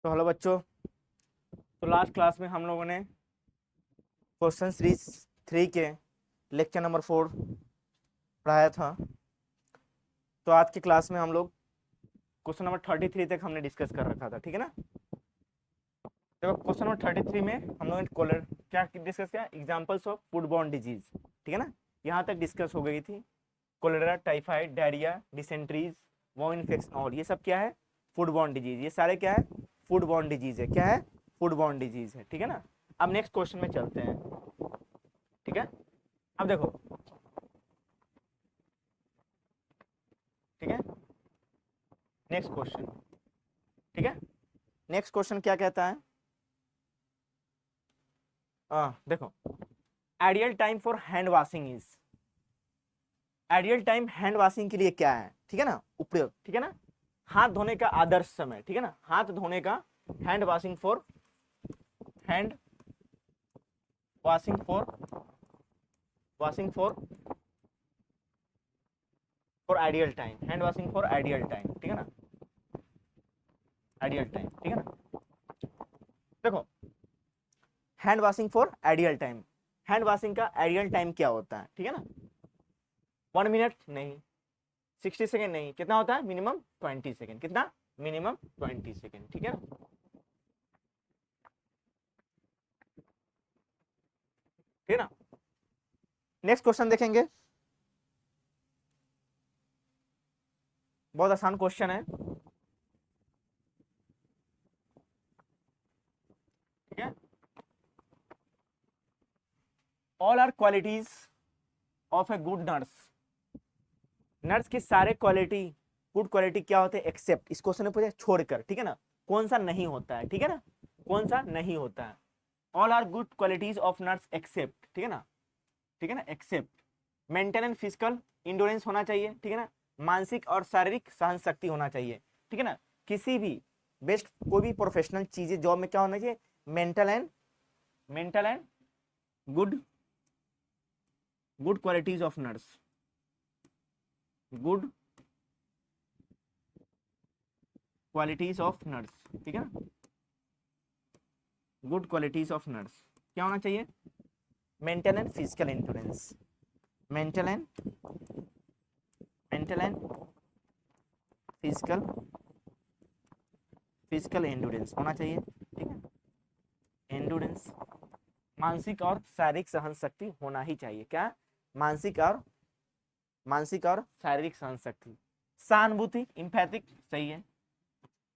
तो हेलो बच्चों। तो लास्ट क्लास में हम लोगों ने क्वेश्चन सीरीज 3 के लेक्चर नंबर 4 पढ़ाया था। तो आज की क्लास में हम लोग क्वेश्चन नंबर 33 तक हमने डिस्कस कर रखा था, ठीक है ना। देखो क्वेश्चन नंबर 33 में हम लोगों ने क्या डिस्कस किया, examples of food borne disease, ठीक है ना। यहाँ तक डिस्कस हो गई थी। कोलेरा, टाइफाइड, डायरिया, डिसेंट्रीज, वो इन्फेक्शन, और ये सब क्या है, फूड बॉर्न डिजीज। ये सारे क्या है, फूड बॉर्न डिजीज है। क्या है, फूड बॉर्न डिजीज है, ठीक है ना। अब नेक्स्ट क्वेश्चन में चलते हैं, ठीक है। अब देखो, ठीक है, नेक्स्ट क्वेश्चन, ठीक है। नेक्स्ट क्वेश्चन क्या कहता है, देखो, ideal time for hand washing is, ideal time hand washing के लिए क्या है, ठीक है ना, उपयोग, ठीक है ना। हाथ धोने का आदर्श समय, ठीक है ना, हाथ धोने का, hand washing for, hand washing for, washing for ideal time, hand washing for ideal time, ठीक है ना, आइडियल टाइम, ठीक है ना। देखो, hand washing for ideal time, hand washing का आइडियल टाइम क्या होता है, ठीक है ना। 1 मिनट नहीं, 60 सेकेंड नहीं, कितना होता है, मिनिमम 20 सेकेंड। कितना, मिनिमम 20 सेकेंड, ठीक है ना, ठीक है ना। नेक्स्ट क्वेश्चन देखेंगे, बहुत आसान क्वेश्चन है, ठीक है। All are qualities of a good nurse, nurse की सारे क्वालिटी, गुड क्वालिटी क्या होते हैं, एक्सेप्ट, इस क्वेश्चन में पूछे छोड़कर, ठीक है ना, कौन सा नहीं होता है, ठीक है ना, कौन सा नहीं होता है। All are good qualities of nurse except, ठीक है ना, ठीक है ना, except mental and physical endurance होना चाहिए, ठीक है ना, मानसिक और शारीरिक सहन शक्ति होना चाहिए, ठीक है ना। किसी भी बेस्ट कोई भी प्रोफेशनल चीजें जॉब में क्या होना चाहिए, mental and good, good qualities of nurse, good qualities of nurse, ठीक है ना, गुड क्वालिटीज ऑफ नर्स क्या होना चाहिए, mental and physical endurance, mental and physical physical endurance होना चाहिए, ठीक है, एंडोरेंस, मानसिक और शारीरिक सहन शक्ति होना ही चाहिए। क्या, मानसिक और शारीरिक सहन शक्ति, सहानुभूति, इम्पैथिक, सही है,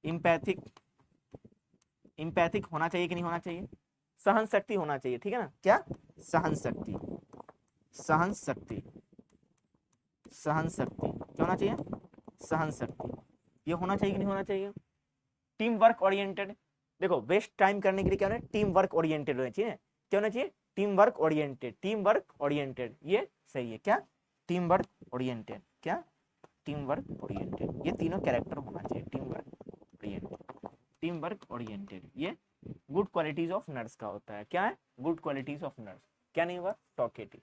इम्पैथिक, इम्पैथिक होना चाहिए कि नहीं होना चाहिए, सहन शक्ति होना चाहिए, ठीक है ना। क्या, सहन शक्ति, सहन शक्ति, सहन शक्ति क्या होना चाहिए, सहन शक्ति, ये होना चाहिए कि नहीं होना चाहिए। टीम वर्क ओरिएंटेड, देखो वेस्ट टाइम करने के लिए क्या होना है, टीम वर्क ओरिएंटेड होना चाहिए, क्या होना चाहिए, team work oriented, team work oriented, ये सही है। क्या, टीम वर्क ओरिएंटेड, क्या, टीम वर्क ओरिएंटेड, ये तीनों कैरेक्टर होना चाहिए, team work oriented, team work oriented, ये गुड क्वालिटीज ऑफ नर्स का होता है। क्या है, गुड क्वालिटीज ऑफ नर्स, क्या नहीं हुआ, टॉकेटिव,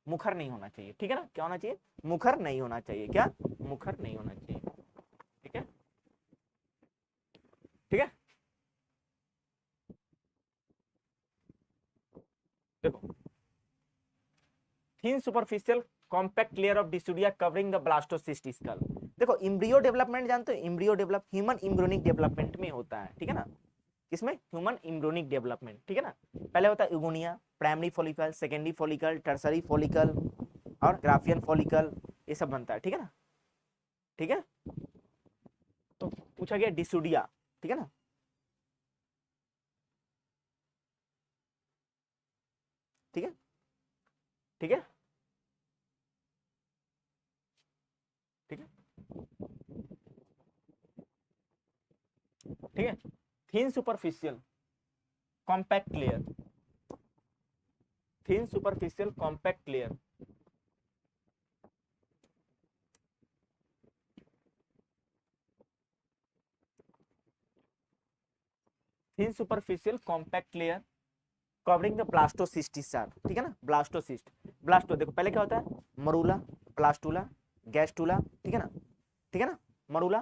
मुखर नहीं होना चाहिए, ठीक है ना, क्या होना चाहिए, मुखर नहीं होना चाहिए, क्या, मुखर नहीं होना चाहिए, ठीक है, ठीक है। देखो, thin superficial compact layer of decidua covering the blastocyst skull, देखो इम्ब्रियो डेवलपमेंट जानते हो, embryo develop human embryonic development में होता है, ठीक है ना, किसमें, ह्यूमन इम्ब्रोनिक डेवलपमेंट, ठीक है ना। पहले होता है oogonia, primary follicle, secondary follicle, tertiary follicle और ग्राफियन फॉलिकल, ये सब बनता है, ठीक है ना, ठीक है। तो पूछा गया डिस्यूडिया, ठीक है ना, ठीक है, ठीक है, ठीक है, ठीक है। Thin superficial compact layer, thin superficial compact layer, thin superficial compact layer covering the blastocyst, ठीक है ना, ब्लास्टोसिस्ट, ब्लास्टो देखो पहले क्या होता है, मरूला, प्लास्टूला, गैस्टूला, ठीक है ना, ठीक है ना, morula,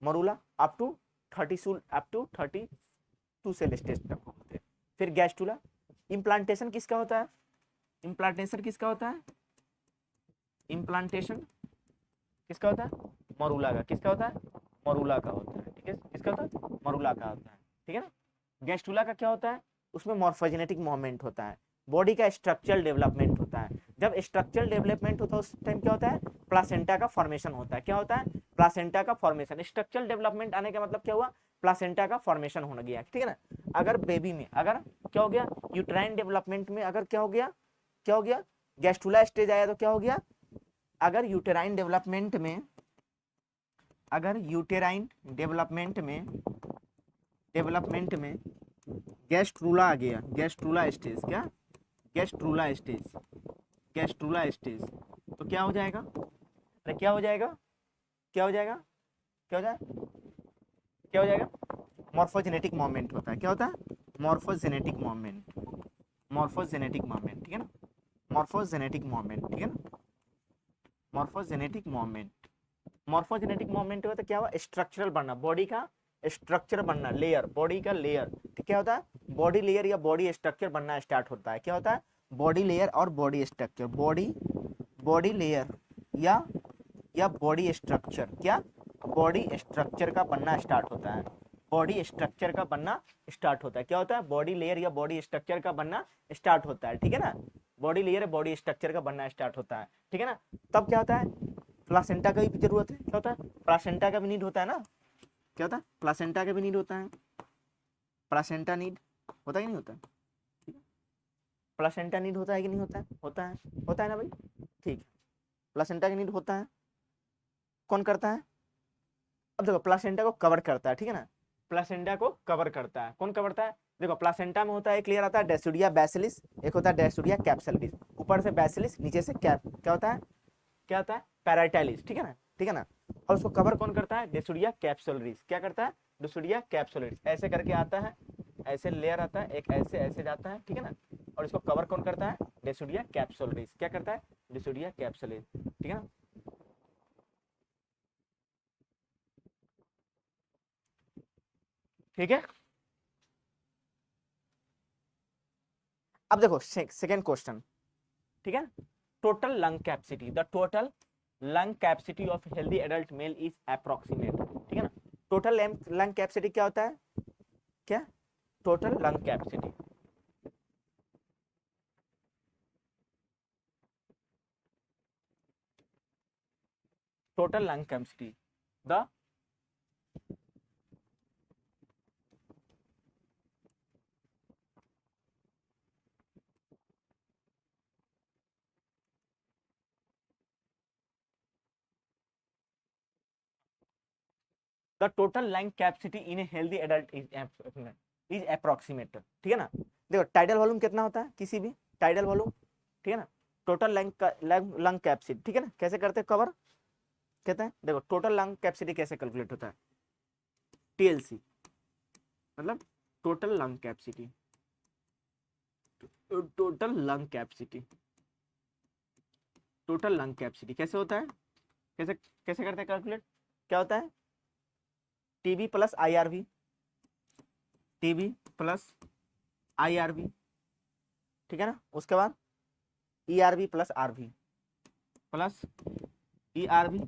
morula up to up to 32 cell stage तक होते हैं। फिर गैस्ट्रुला। इम्प्लांटेशन किसका होता है? इम्प्लांटेशन किसका होता है? इम्प्लांटेशन किसका होता है? मरूला का। किसका होता है? मरूला का होता है। ठीक है, किसका होता है? मरूला का होता है। ठीक है ना। गैस्ट्रुला का क्या होता है? उसमें मॉर्फोजेनेटिक मूवमेंट होता है, बॉडी का स्ट्रक्चरल डेवलपमेंट होता है। जब स्ट्रक्चरल डेवलपमेंट होता है उस टाइम क्या होता है? प्लासेंटा का फॉर्मेशन होता है। क्या होता है? प्लासेंटा का फॉर्मेशन। स्ट्रक्चरल डेवलपमेंट आने का मतलब क्या हुआ? प्लासेंटा का फॉर्मेशन होना गया। ठीक है ना। अगर बेबी में अगर क्या हो गया? यूट्राइन डेवलपमेंट में अगर क्या हो गया? क्या हो गया? गैस्ट्रुला स्टेज आया तो क्या हो गया? अगर यूटेराइन डेवलपमेंट में अगर यूटेराइन डेवलपमेंट में गैस्ट्रुला आ गया, गैस्ट्रुला स्टेज, क्या? गैस्ट्रुला स्टेज, गैस्ट्रुला स्टेज, तो क्या हो जाएगा? अरे क्या हो जाएगा? क्या हो जाएगा? क्या हो जाएगा? क्या हो जाएगा? मॉर्फोजेनेटिक मूवमेंट होता है। क्या होता है? Morphogenetic movement, morphogenetic movement. ठीक है ना। Morphogenetic movement. ठीक है ना। मॉर्फोजेनेटिक मूवमेंट, मॉर्फोजेनेटिक मूवमेंट हुआ तो क्या हुआ? स्ट्रक्चरल बनना, बॉडी का स्ट्रक्चर बनना, लेयर, बॉडी का लेयर। ठीक, क्या होता है? बॉडी लेयर या बॉडी स्ट्रक्चर बनना स्टार्ट होता है। क्या होता है? बॉडी लेयर और बॉडी स्ट्रक्चर, बॉडी लेयर या बॉडी स्ट्रक्चर, क्या? बॉडी स्ट्रक्चर का बनना स्टार्ट होता है। बॉडी स्ट्रक्चर का बनना स्टार्ट होता है। क्या होता है? बॉडी लेयर या बॉडी स्ट्रक्चर का बनना स्टार्ट होता है। ठीक है ना। बॉडी लेयर बॉडी स्ट्रक्चर का बनना स्टार्ट होता है। ठीक है ना। तब क्या होता है? प्लासेंटा का भी जरूरत है। क्या होता है? प्लासेंटा का भी नीड होता है ना। क्या होता है? प्लासेंटा का भी नीड होता है। प्लासेंटा नीड होता है कि नहीं होता है? प्लासेंटा नीड होता है कि नहीं होता है? होता है। होता है ना भाई। ठीक है, प्लासेंटा का नीड होता है। कौन करता है? अब देखो, प्लासेंटा को कवर करता है। ठीक है ना। प्लासेंटा को कवर करता है। कौन कवर करता है? देखो, प्लासेंटा में होता है, क्लियर आता है, डेसिडिया बैसिलिस, एक होता है डेसिडिया कैप्सुलरिस। ऊपर से बैसिलिस, नीचे से कैप, क्या होता है? क्या होता है? पैराटाइलिस। ठीक है ना। ठीक है ना। और उसको कवर कौन करता है? डेसिडिया कैप्सुलरिस। क्या करता है? डेसिडिया कैप्सुलरिस। ऐसे करके आता है, ऐसे लेयर आता है, एक ऐसे ऐसे जाता है। ठीक है ना। और इसको कवर कौन करता है? डेसिडिया कैप्सुलरिस। क्या करता है? डेसिडिया कैप्सुलरिस। ठीक है ना। ठीक है। अब देखो सेकेंड क्वेश्चन। ठीक है। Total lung capacity, the total lung capacity of healthy adult mail is approximate. ठीक है ना। टोटल लंग कैपेसिटी क्या होता है? क्या? Total lung capacity, total lung capacity, the the total lung capacity in a healthy adult is approximate. ठीक है ना। देखो, टाइडल वॉल्यूम कितना होता है किसी भी? Tidal volume. ठीक है ना। Total lung capacity. ठीक है ना। कैसे करते हैं कवर? कहते हैं, देखो, टोटल लंग कैपेसिटी कैसे कैलकुलेट होता है? टीएलसी, मतलब total lung capacity, total lung capacity, total lung capacity कैसे होता है? कैसे कैसे करते हैं कैलकुलेट? क्या होता है? TB plus IRV, TB plus IRV. ठीक है ना। उसके बाद ERV plus RV, plus ERV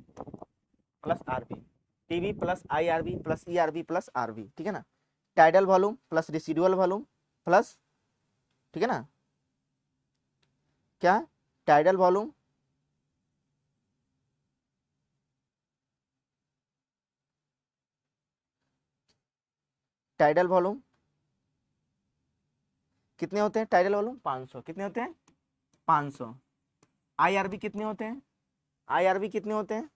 plus RV, TB plus IRV plus ERV plus RV. ठीक है ना। Tidal volume plus residual volume plus, ठीक है ना, क्या? टाइडल वॉल्यूम टाइडल वॉल्यूम कितने होते हैं? Tidal volume 500। कितने होते हैं? 500। आईआरवी कितने होते हैं? आईआरवी कितने होते हैं?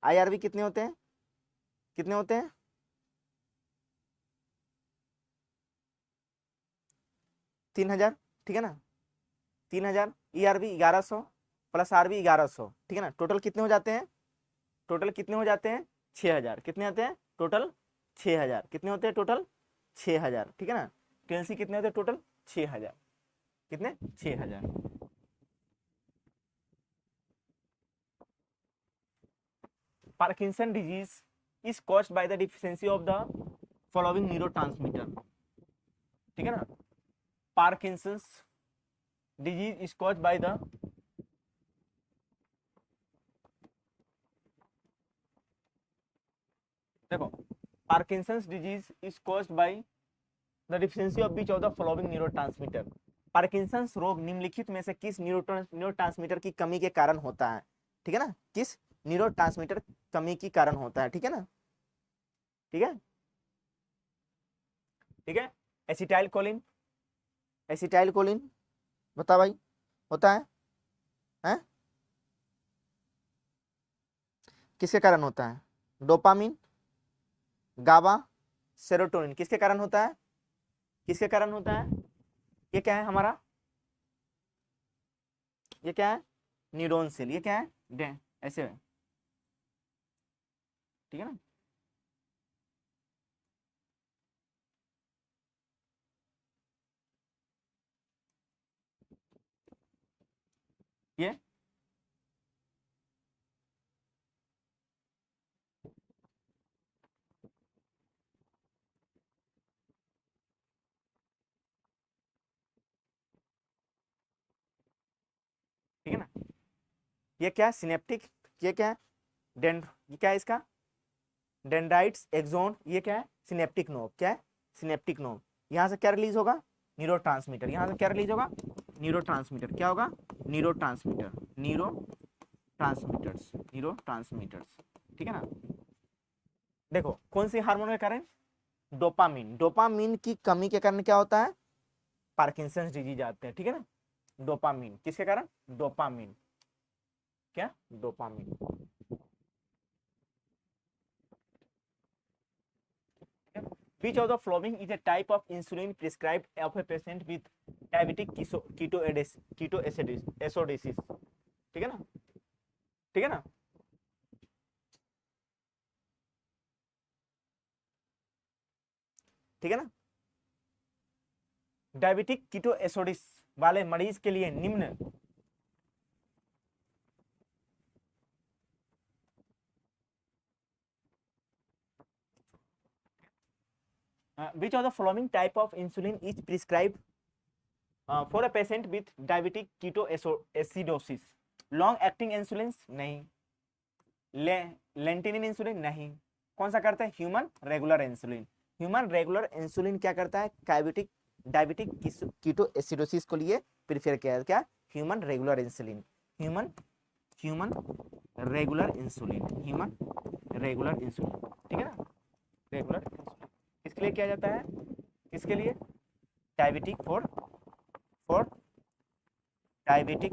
आईआरवी कितने होते हैं? कितने होते हैं? 3000। ठीक है ना। 3000। ERV 1100 plus RV 1100। ठीक है ना। टोटल कितने हो जाते हैं? टोटल कितने हो जाते हैं? 6000। कितने आते हैं टोटल? 6000। कितने होते हैं टोटल? 6000। ठीक है ना। टीएलसी कितने होते हैं टोटल? 6000। कितने? 6000। Parkinson disease is caused by the deficiency of the following neurotransmitter, ठीक है ना। Parkinson's disease is caused by the देखो Parkinson's disease is caused by the deficiency of which of the following neurotransmitter. Parkinson's रोग निम्नलिखित में से किस neurotransmitter की कमी के कारण होता है, ठीक है ना। किस न्यूरोट्रांसमीटर कमी के कारण होता है, ठीक है ना। ठीक है, ठीक है। एसिटाइल कोलिन, एसिटाइल कोलिन बता भाई, होता है हैं? किसके कारण होता है? डोपामिन, गाबा, सेरोटोनिन, किसके कारण होता है? किसके कारण होता है? ये क्या है हमारा? ये क्या है? Neuron cell. ये क्या है? ऐसे है, ठीक है ना। ये ठीक है ना। ये क्या है? सिनेप्टिक। ये क्या है? ये क्या है इसका? Dendrites axon. ये क्या है? Synaptic knob. क्या है? Synaptic knob. यहाँ से क्या रिलीज होगा? न्यूरोट्रांसमीटर। यहाँ से क्या रिलीज होगा? न्यूरोट्रांसमीटर। क्या होगा? न्यूरोट्रांसमीटर, न्यूरोट्रांसमीटर्स, न्यूरोट्रांसमीटर्स, ठीक है ना। देखो कौन सी हार्मोन के कारण? डोपामिन। डोपामिन की कमी के कारण क्या होता है? पार्किंसंस डिजीज आते हैं, ठीक है ना। डोपामिन किसके कारण? डोपामिन। क्या? Dopamine. Which of the following is a type of insulin prescribed of a patient with diabetic ketoacidosis? ठीक है ना, ठीक है ना। ठीक है ना। डायबिटिक कीटोएसिडोसिस वाले मरीज के लिए निम्न which of the following type of insulin is prescribed for a patient with diabetic ketoacidosis? Long acting insulin नहीं, लेंटिनिन इंसुलिन नहीं। कौन सा करता है? Human regular insulin. Human regular insulin क्या करता है? डायबिटिक कीटोएसिडोसिस को लिए प्रिफेयर किया है। क्या? Human regular insulin. Human human regular insulin, human regular insulin, ठीक है ना। रेगुलर इंसुलिन किसके लिए किया जाता है? किसके लिए? Diabetic for diabetic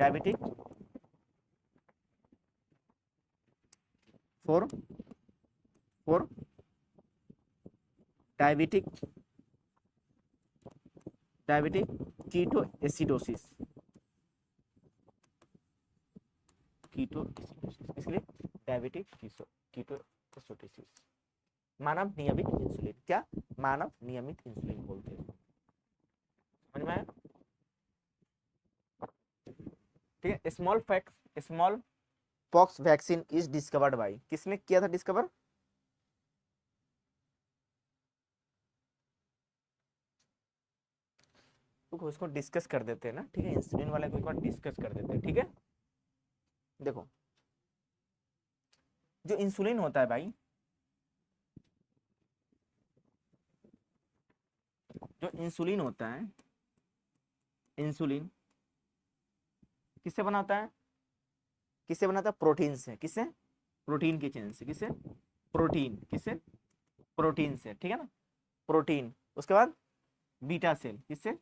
diabetic for diabetic ketoacidosis, इसलिए डायबिटिक कीटोएसिडोसिस। मानव नियमित इंसुलिन। क्या? मानव नियमित इंसुलिन बोलते हैं। समझ में आया? ठीक है। Small pox vaccine is discovered by, किसने किया था डिस्कवर? तो उसको डिस्कस कर देते हैं ना, ठीक है। इंसुलिन वाले को एक बार डिस्कस कर देते हैं, ठीक है। देखो जो इंसुलिन होता है भाई, जो इंसुलिन होता है, इंसुलिन किससे बनाता है? किससे बनाता है? प्रोटीन से। किससे? प्रोटीन की चेन से। किससे? प्रोटीन। किससे? प्रोटीन से, ठीक है ना। प्रोटीन, उसके बाद बीटा सेल। किससे?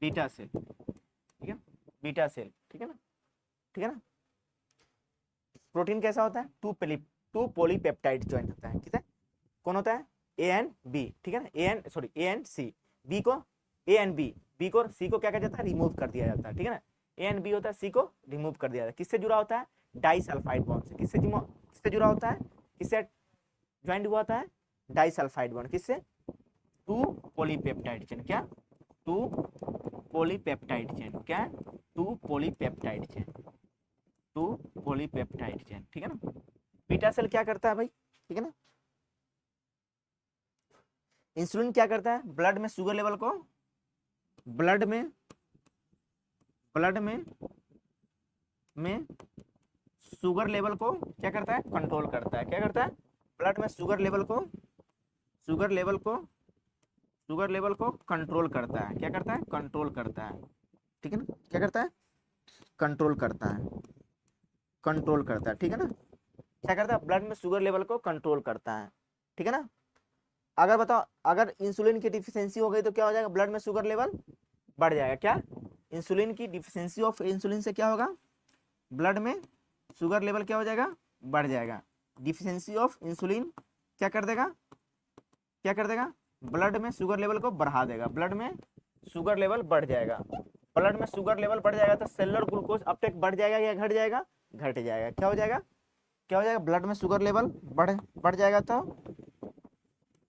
बीटा सेल, ठीक है। बीटा सेल, ठीक है ना, ठीक है ना। प्रोटीन कैसा होता है? टू पॉलीपेप्टाइड ज्वाइंट होता है, ठीक है। कौन होता है? ए एंड बी, ठीक है ना। A and C. बी को ए एंड बी को सी को क्या किया जाता है? रिमूव कर दिया जाता है, ठीक है ना। ए एंड बी होता है, सी को रिमूव कर दिया जाता है। किससे जुड़ा होता है? डाइसल्फाइड बॉन्ड से। किससे जुड़ा होता है? किससे ज्वाइंट हुआ होता है? Disulphide bond. किससे? Two polypeptide chain. क्या? Two polypeptide chain. क्या? Two polypeptide chain, two polypeptide chain, ठीक है ना। बीटा सेल क्या करता है भाई, ठीक है ना। इंसुलिन क्या करता है, ब्लड में शुगर लेवल को, ब्लड में ब्लड में शुगर लेवल को क्या करता है, कंट्रोल करता है। क्या करता है, ब्लड में शुगर लेवल को शुगर लेवल को शुगर लेवल को कंट्रोल करता है। क्या करता है, कंट्रोल करता है, ठीक है ना। क्या करता है, कंट्रोल करता है, कंट्रोल करता है, ठीक है ना। क्या करता है, ब्लड में शुगर लेवल को कंट्रोल करता है, ठीक है ना। अगर बताओ, अगर इंसुलिन की डिफिशियंसी हो गई तो क्या हो जाएगा, ब्लड में शुगर लेवल बढ़ जाएगा। क्या, इंसुलिन की डिफिशियंसी ऑफ इंसुलिन से क्या होगा, ब्लड में शुगर लेवल क्या हो जाएगा, बढ़ जाएगा। डिफिशियंसी ऑफ इंसुलिन क्या कर देगा, क्या कर देगा, ब्लड में शुगर लेवल को बढ़ा देगा, ब्लड में शुगर लेवल बढ़ जाएगा। ब्लड में शुगर लेवल बढ़ जाएगा तो सेलुलर ग्लूकोज अपटेक बढ़ जाएगा या घट जाएगा, घट जाएगा। क्या हो जाएगा, क्या हो जाएगा, ब्लड में शुगर लेवल बढ़ बढ़ जाएगा तो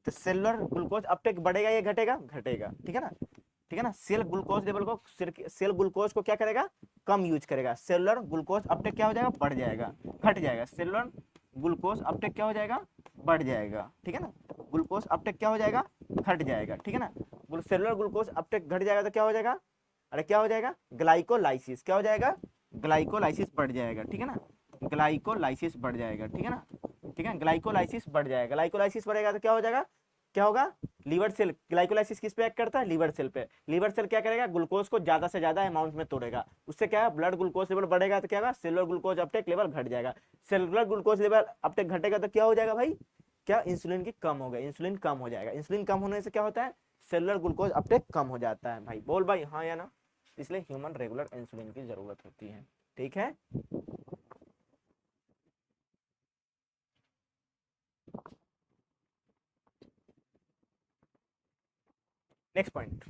सेलुलर ग्लूकोज अपटेक बढ़ेगा या घटेगा, घटेगा, ठीक है ना। ठीक है ना, सेल ग्लूकोज लेवल को, सेल ग्लूकोज को क्या करेगा, कम यूज करेगा। सेलुलर ग्लूकोज अपटेक क्या हो जाएगा, बढ़ जाएगा, घट जाएगा। सेलुलर ग्लूकोज अपटेक क्या हो जाएगा, बढ़ जाएगा, ठीक है ना। ग्लूकोज अपटेक क्या हो जाएगा, घट जाएगा, ठीक है ना। सेलुलर ग्लूकोज अपटेक घट जाएगा तो क्या हो जाएगा, अरे क्या हो जाएगा, ग्लाइकोलाइसिस। क्या हो जाएगा, ग्लाइकोलाइसिस बढ़ जाएगा, ठीक है ना। ग्लाइकोलाइसिस बढ़ जाएगा, ठीक है ना। ठीक है, ग्लाइकोलाइसिस बढ़ जाएगा। ग्लाइकोलाइसिस बढ़ेगा तो क्या हो जाएगा, क्या होगा, लीवर सेल। ग्लाइकोलाइसिस किस पे एक्ट करता है, लीवर सेल पे। लीवर सेल क्या करेगा, ग्लूकोज को ज्यादा से ज्यादा अमाउंट में तोड़ेगा। उससे क्या है, ब्लड ग्लूकोज लेवल बढ़ेगा तो क्या होगा, सेलुलर ग्लूकोज अपटेक लेवल घट जाएगा। सेलुलर ग्लूकोज लेवल अपटेक घटेगा तो क्या हो जाएगा भाई, क्या, इंसुलिन की कम हो गया, इंसुलिन कम हो जाएगा। इंसुलिन कम होने से क्या होता है, सेलुलर ग्लूकोज अपटेक कम हो जाता है। भाई बोल भाई, हाँ या ना। इसलिए ह्यूमन रेगुलर इंसुलिन की जरूरत होती है, ठीक है। नेक्स्ट पॉइंट,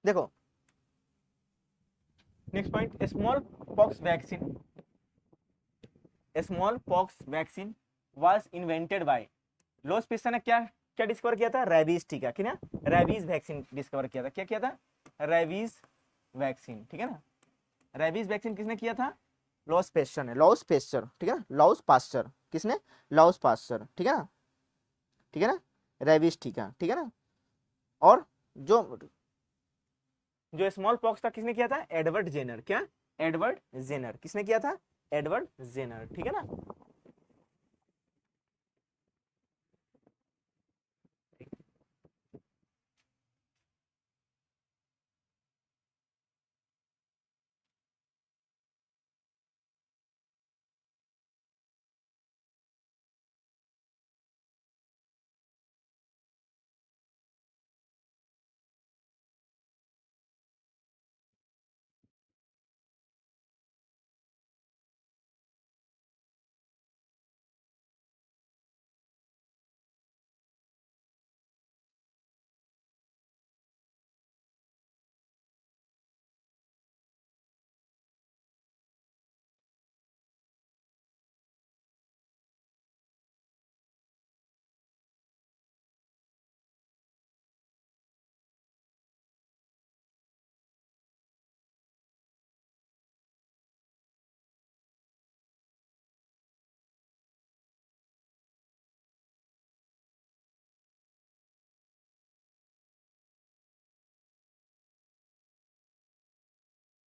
देखो next point, small pox vaccine, small pox vaccine was invented by loss piston ने क्या क्या डिस्कवर किया था, रेबीज टीका, ठीक है, रेबीज वैक्सीन डिस्कवर किया था। क्या किया था, रेबीज वैक्सीन, ठीक है ना। रेबीज वैक्सीन किसने किया था, लॉस पेस्टर ने, लॉस पेस्टर, ठीक है, लॉस पास्टर, किसने, लॉस पास्टर, ठीक है ना, ठीक है ना। रेबीज टीका, ठीक है ना। और जो जो स्मॉल पॉक्स था किसने किया था, एडवर्ड जेनर। क्या, एडवर्ड जेनर, किसने किया था, एडवर्ड जेनर, ठीक है ना।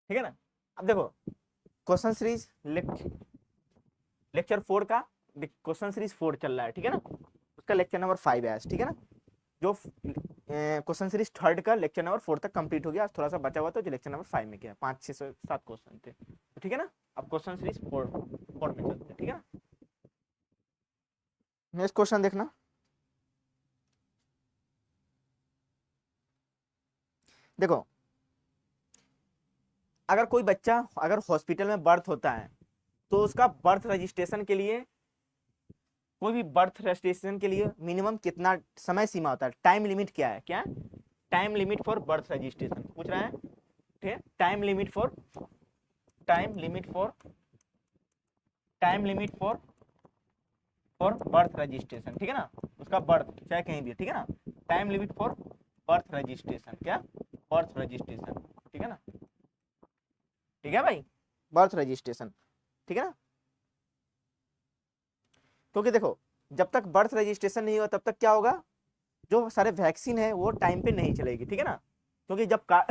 ठीक है ना। अब देखो क्वेश्चन सीरीज लेक्चर 4 का क्वेश्चन सीरीज 4 चल रहा है, ठीक है ना। उसका लेक्चर नंबर 5 है आज, ठीक है ना। जो क्वेश्चन सीरीज थर्ड का लेक्चर नंबर 4 तक कंप्लीट हो गया, आज थोड़ा सा बचा हुआ तो जो लेक्चर नंबर 5 में किया, 5 6 7 क्वेश्चन थे, तो ठीक है ना। अब क्वेश्चन सीरीज 4 में चलते हैं, ठीक है ना। नेक्स्ट क्वेश्चन देखना, देखो अगर कोई बच्चा अगर हॉस्पिटल में बर्थ होता है तो उसका बर्थ रजिस्ट्रेशन के लिए, कोई भी बर्थ रजिस्ट्रेशन के लिए मिनिमम कितना समय सीमा होता है, टाइम लिमिट क्या है, क्या time limit for birth registration पूछ रहा है, ठीक है। Time limit for time limit for birth registration, ठीक है ना, उसका बर्थ चाहे कहीं भी, ठीक है ना, time limit for birth registration, क्या, बर्थ रजिस्ट्रेशन, ठीक है ना, ठीक है भाई, बर्थ रजिस्ट्रेशन, ठीक है ना। क्योंकि देखो जब तक बर्थ रजिस्ट्रेशन नहीं हुआ तब तक क्या होगा, जो सारे वैक्सीन है वो टाइम पे नहीं चलेगी, ठीक है ना। क्योंकि जब क्या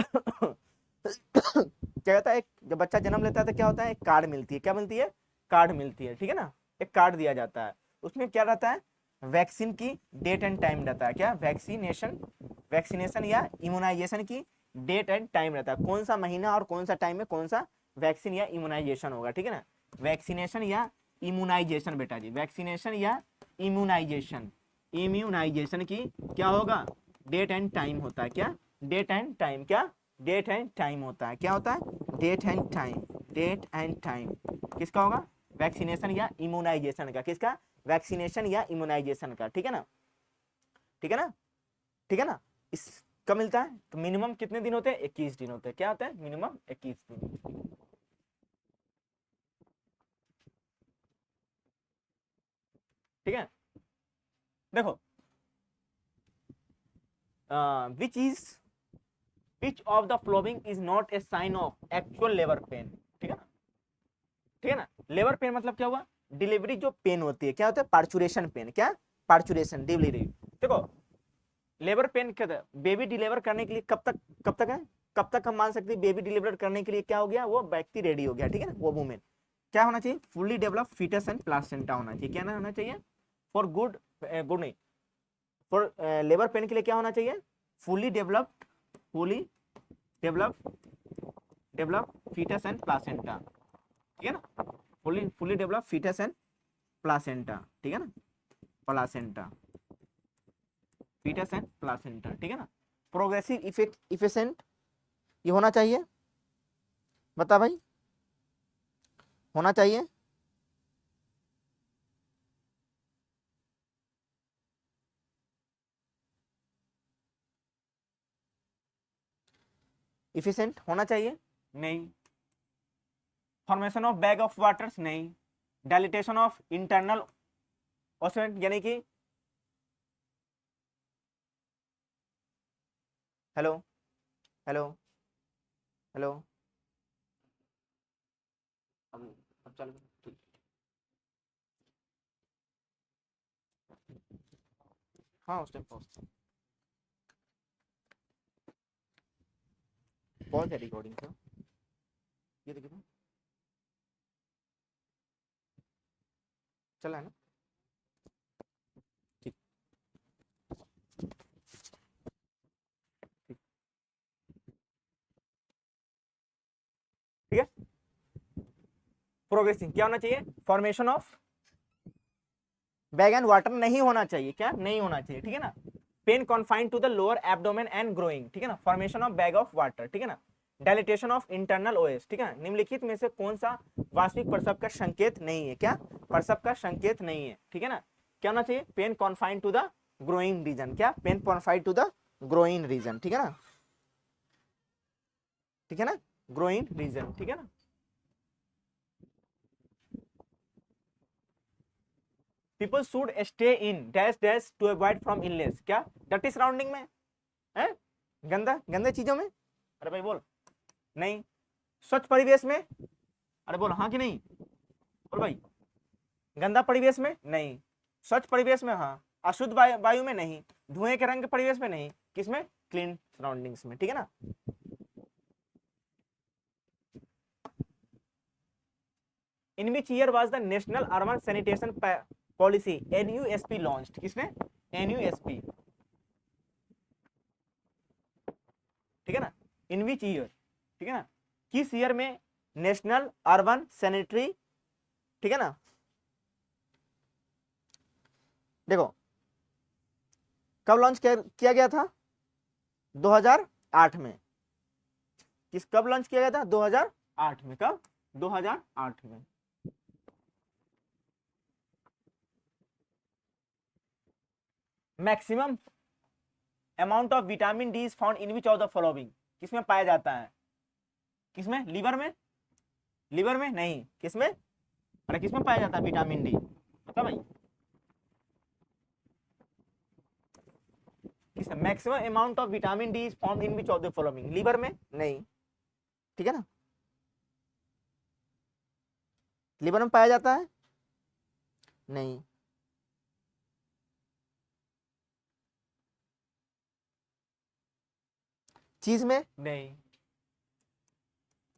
कहता है, जब बच्चा जन्म लेता है तो क्या होता है, एक कार्ड मिलती है, क्या मिलती है, कार्ड मिलती है, ठीक है ना, एक कार्ड दिया जाता है, उसमें क्या रहता है, वैक्सीन की डेट एंड टाइम रहता है, क्या, वैक्सीनेशन या इम्यूनाइजेशन की डेट एंड टाइम रहता है, कौन सा महीना और कौन सा टाइम में कौन सा वैक्सीन या इम्यूनाइजेशन होगा, ठीक है ना, वैक्सीनेशन या इम्यूनाइजेशन बेटा जी, वैक्सीनेशन या इम्यूनाइजेशन, इम्यूनाइजेशन की क्या होगा, डेट एंड टाइम होता है, क्या, डेट एंड टाइम, क्या, डेट एंड टाइम होता है, क्या होता है, date and time, date and time किसका होगा, वैक्सीनेशन या इम्यूनाइजेशन का, किसका, वैक्सीनेशन या इम्यूनाइजेशन का, ठीक है ना, ठीक है ना, ठीक है ना। इस कब मिलता है, तो मिनिमम कितने दिन होते हैं, 21 दिन होते हैं, क्या होता है, मिनिमम 21 दिन, ठीक है। देखो which is which of the following is not a sign of actual labour pain, ठीक है ना, ठीक है ना, लेबर पेन मतलब क्या हुआ, डिलीवरी जो पेन होती है, क्या होता है, पार्चुरेशन पेन, क्या, पार्चुरेशन डिलीवरी, देखो लेबर पेन क्या था, बेबी डिलीवर करने के लिए कब तक है, कब तक हम मान सकते हैं बेबी डिलीवर करने के लिए क्या हो गया, वो व्यक्ति रेडी हो गया, ठीक है ना, वो वुमेन क्या होना चाहिए, fully develop foetus and placenta होना चाहिए, क्या ना होना चाहिए, फॉर गुड नहीं, फॉर लेबर पेन के लिए क्या होना चाहिए, fully develop foetus and placenta, ठीक है ना, fully develop foetus and placenta, ठीक है ना, प्लासेंटा, फीटस एंड प्लासेंटा, ठीक है ना, प्रोग्रेसिव इफिशिएंट ये होना चाहिए, बता भाई, होना चाहिए, इफिशिएंट होना चाहिए, नहीं, formation of bag of waters नहीं, डायलिटेशन ऑफ इंटरनल ओसेंट यानी कि, हेलो हेलो हेलो, अब चल, हाँ उस टाइम पहुंचते बहुत है रिकॉर्डिंग का, ये देखिए तो, चला है ना, ठीक, ठीक, ठीक है, प्रोग्रेसिंग क्या होना चाहिए, formation of bag and water नहीं होना चाहिए, क्या नहीं होना चाहिए, ठीक है ना, pain confined to the lower abdomen and growing, ठीक है ना, formation of bag of water, ठीक है ना, डायलिटेशन ऑफ इंटरनल ओएस, ठीक है, निम्नलिखित में से कौन सा वास्तविक प्रसव का संकेत नहीं है, क्या, प्रसव का संकेत नहीं है, ठीक है ना, क्या होना चाहिए, pain confined to the growing region, क्या, pain confined to the growing region, ठीक है ना, ठीक है ना, ग्रोइंग रीजन, ठीक है ना, people should stay in dash dash to avoid from illness, क्या, डर्टी सराउंडिंग में है, गंदा गंदे चीजों में, अरे भाई बोल, नहीं, स्वच्छ परिवेश में, अरे बोल हाँ कि नहीं, बोल भाई, गंदा परिवेश में नहीं, स्वच्छ परिवेश में हाँ, अशुद्ध वायु में नहीं, धुएं के रंग के परिवेश में नहीं, किसमें, क्लीन सराउंडिंग्स में, ठीक है ना। In which year was the national urban sanitation policy NUSP launched, किसने, एनयूएसपी, ठीक है ना, इन विच ईयर, ठीक है ना, किस ईयर में नेशनल अर्बन सैनिटरी, ठीक है ना, देखो कब लॉन्च किया गया था, 2008 में, किस कब लॉन्च किया गया था, 2008 में, कब, 2008 में, maximum amount of vitamin D is found in which of the following, किसमें पाया जाता है, किसमें, लीवर में, लीवर में नहीं, किसमें, अरे किसमें पाया जाता है विटामिन डी, बता भाई। किस maximum amount of vitamin D is form in which of the following, liver में नहीं, ठीक है ना, लीवर में पाया जाता है नहीं, चीज में नहीं,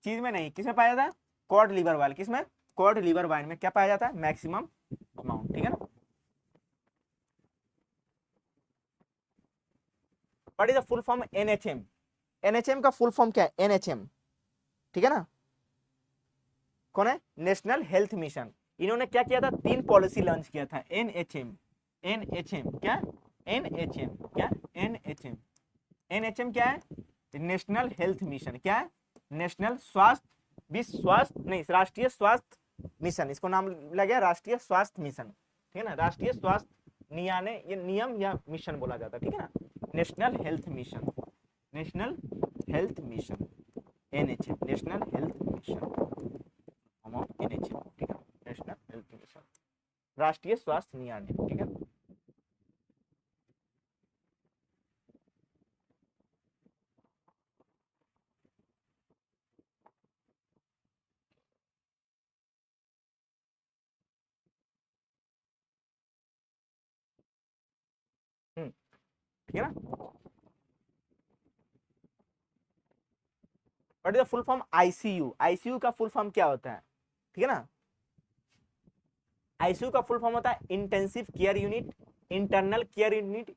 चीज में नहीं, किसमें पाया जाता है, कॉड लीवर वाइल, किसमें, कॉड लीवर वाइन में क्या पाया जाता है, मैक्सिमम अमाउंट, ठीक है ना। What is the full form NHM, NHM का फुल फॉर्म क्या है, एनएचएम, ठीक है ना, कौन है, नेशनल हेल्थ मिशन। इन्होंने क्या किया था, 3 पॉलिसी लॉन्च किया था, एनएचएम, एनएचएम क्या, एनएचएम क्या, एनएचएम, एनएचएम क्या है, नेशनल हेल्थ मिशन, क्या है, नेशनल स्वास्थ्य, विश्व स्वास्थ्य नहीं, राष्ट्रीय स्वास्थ्य मिशन, इसको नाम लगा राष्ट्रीय स्वास्थ्य मिशन, ठीक है ना, राष्ट्रीय स्वास्थ्य नियाने, ये नियम या मिशन बोला जाता है, ठीक है ना, national health mission, national health mission, NHM, national health mission, NHM, ठीक है, नेशनल हेल्थ मिशन, राष्ट्रीय स्वास्थ्य नियाने, ठीक है। ठीक है ना। What is the full form ICU, ICU का फुल फॉर्म क्या होता है, ठीक है ना, आईसीयू का फुल फॉर्म होता है intensive care unit, internal care unit,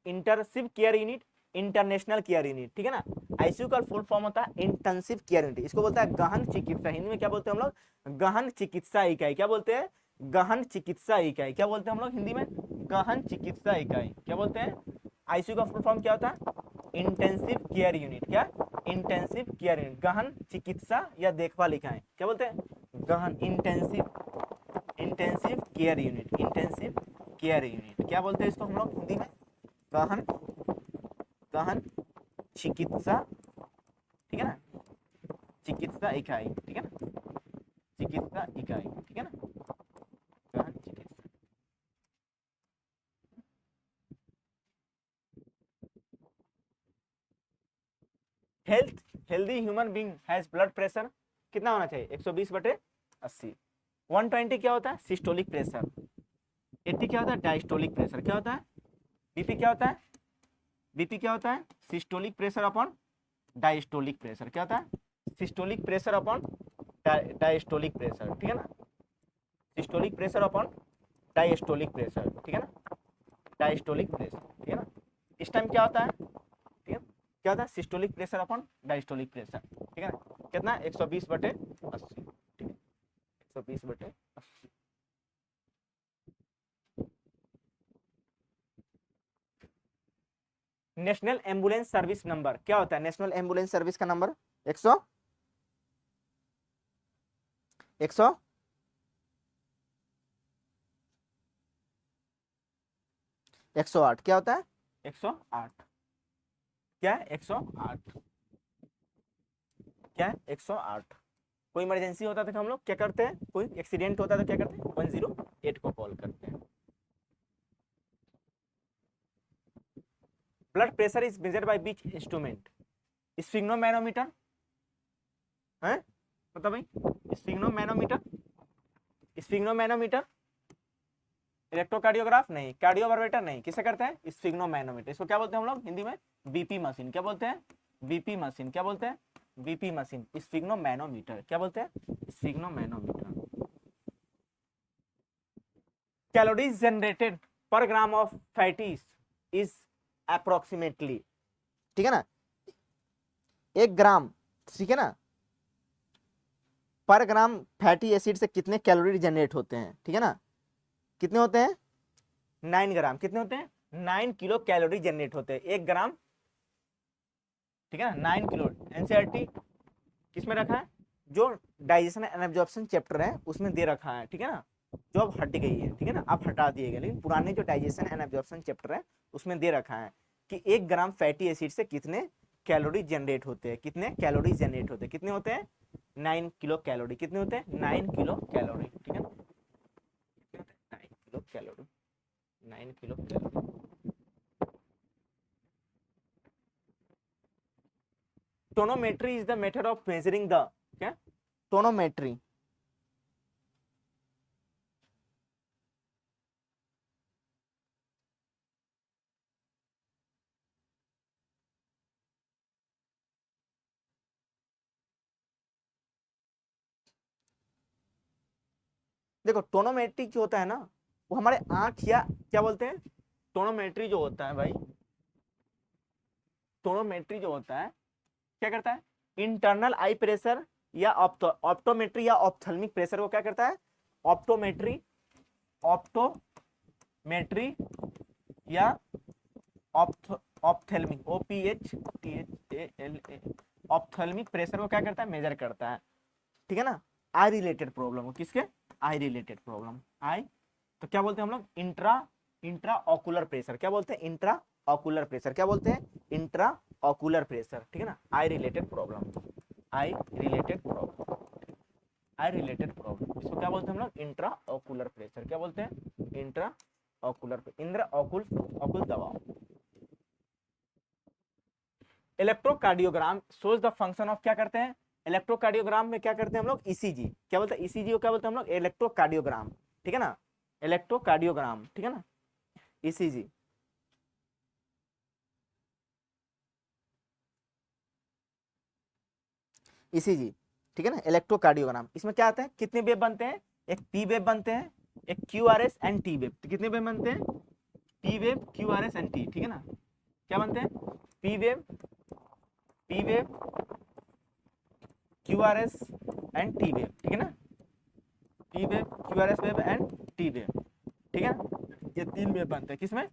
intensive care unit, international care unit, ठीक है ना। आईसीयू का फुल फॉर्म होता है इंटेंसिव केयर यूनिट, इसको बोलता है गहन चिकित्सा, हिंदी में क्या बोलते हैं हम लोग, गहन चिकित्सा इकाई, क्या बोलते हैं, गहन चिकित्सा इकाई, क्या बोलते हैं हम लोग हिंदी में, गहन चिकित्सा इकाई, क्या बोलते हैं। आईसीयू का फुल फॉर्म क्या होता है, इंटेंसिव केयर यूनिट, क्या, इंटेंसिव केयर यूनिट, गहन चिकित्सा या देखभाल इकाई, क्या बोलते हैं, गहन intensive, intensive care unit, intensive care unit, क्या बोलते हैं इसको हम लोग हिंदी में, गहन, गहन चिकित्सा, ठीक है ना, चिकित्सा इकाई, ठीक है ना, चिकित्सा इकाई, ठीक है ना, गहन चिकित्सा। Health, healthy human being has blood pressure कितना होना चाहिए, 120/80। 120 क्या होता है, सिस्टोलिक प्रेशर। 80 क्या होता है, डायस्टोलिक प्रेशर। क्या होता है, बीपी क्या होता है, बीपी क्या होता है, systolic pressure upon diastolic pressure. क्या होता है, systolic pressure upon diastolic pressure, ठीक है ना, systolic pressure upon diastolic pressure, ठीक है ना, डायस्टोलिक प्रेशर, ठीक है ना। इस टाइम क्या होता है, ठीक है, क्या होता है, systolic pressure upon diastolic pressure, ठीक है ना, कितना, 120/80, ठीक है, 120/80। नेशनल एम्बुलेंस सर्विस नंबर क्या होता है, नेशनल एम्बुलेंस सर्विस का नंबर 100 108, क्या होता है, 108, क्या है, 108, क्या है, 108। कोई इमरजेंसी होता है तो हम लोग क्या करते हैं, कोई एक्सीडेंट होता है तो क्या करते हैं, 108 को कॉल करते हैं। Blood pressure is measured by which instrument, sphygmomanometer है, पता भाई, स्फिग्नोमैनोमीटर, स्फिग्नोमैनोमीटर, इलेक्ट्रोकार्डियोग्राफ नहीं, कार्डियोवर्मेटर नहीं, किसे करते हैं, स्फिग्नोमैनोमीटर। इसको क्या बोलते हैं हम लोग हिंदी में, बीपी मशीन, क्या बोलते हैं, बीपी मशीन, क्या बोलते हैं, बीपी मशीन, स्फिग्नोमैनोमीटर, क्या बोलते हैं, स्फिग्नोमैनोमीटर। कैलोरीज जनरेटेड पर ग्राम ऑफ फैटीज इज अप्रोक्सीमेटली, ठीक है ना, 1 ग्राम, ठीक है ना, पर ग्राम फैटी एसिड से कितने कैलोरी जनरेट होते हैं, ठीक है ना, कितने होते हैं, 9 ग्राम, कितने होते हैं, 9 किलो कैलोरी जनरेट होते हैं 1 ग्राम, ठीक है ना, 9 किलो। एनसीईआरटी किसमें रखा है, जो डाइजेशन एंड एब्जॉर्प्शन चैप्टर है उसमें दे रखा है, ठीक है ना, जो अब हट गई है, ठीक है ना, अब हटा दिए गए, लेकिन पुराने जो डाइजेशन एंड एब्जॉर्प्शन चैप्टर है उसमें दे रखा है कि 1 ग्राम फैटी एसिड से कितने कैलोरी जनरेट होते हैं, कितने कैलोरी जनरेट होते हैं, कितने होते हैं, 9 किलो कैलोरी। कितने होते हैं? 9 किलो कैलोरी, ठीक है ना, कितने होते हैं? 9 kilo calorie, 9 kilo calorie. Tonometry is the method of measuring the, क्या, टोनोमेट्री, देखो टोनोमेट्री जो होता है ना, वो हमारे आंख या क्या बोलते हैं, टोनोमेट्री जो होता है भाई, टोनोमेट्री जो होता है क्या करता है, इंटरनल आई प्रेशर या ऑप्टोमेट्री या ऑप्थेल्मिक प्रेशर को क्या करता है, ऑप्टोमेट्री, ऑप्टोमेट्री या ऑप्थेल्मिक, OPHTHALA, ऑप्थेल्मिक प्रेशर को क्या करता है, मेजर करता है, ठीक है ना, आई रिलेटेड प्रॉब्लम हो, किसके, आई रिलेटेड प्रॉब्लम, आई, तो क्या बोलते हैं हम लोग, इंट्रा ऑकुलर प्रेशर, क्या बोलते हैं, इंट्रा ऑकुलर प्रेशर, क्या बोलते हैं, इंट्रा ऑकुलर प्रेशर, ठीक है ना, I related problem, I related problem, I related problem, इसको क्या बोलते हैं हम लोग, इंट्रा ऑकुलर प्रेशर, क्या बोलते हैं, इंट्रा ऑकुलर, इंद्र ऑकुल, ऑकुल दबाव। Electrocardiogram shows the function of, क्या करते हैं, इलेक्ट्रोकार्डियोग्राम में क्या करते हैं हम लोग, ईसीजी, क्या बोलते हैं, ईसीजी को क्या बोलते हैं हम लोग, इलेक्ट्रोकार्डियोग्राम, ठीक है ना, इलेक्ट्रोकार्डियोग्राम, ठीक है ना, ईसीजी, ईसीजी, ठीक है ना, इलेक्ट्रोकार्डियोग्राम, इसमें क्या आता है, कितने वेव बनते हैं, एक पी वेव बनते हैं, एक क्यूआरएस एंड टी वेव, तो कितने वेव बनते हैं, P wave, QRS and T, ठीक है ना, क्या बनते हैं, P wave, P wave, QRS and T wave, ठीक है ना, P wave, QRS wave and T wave, ठीक है ना, ये तीन वेव बनते हैं किसमें,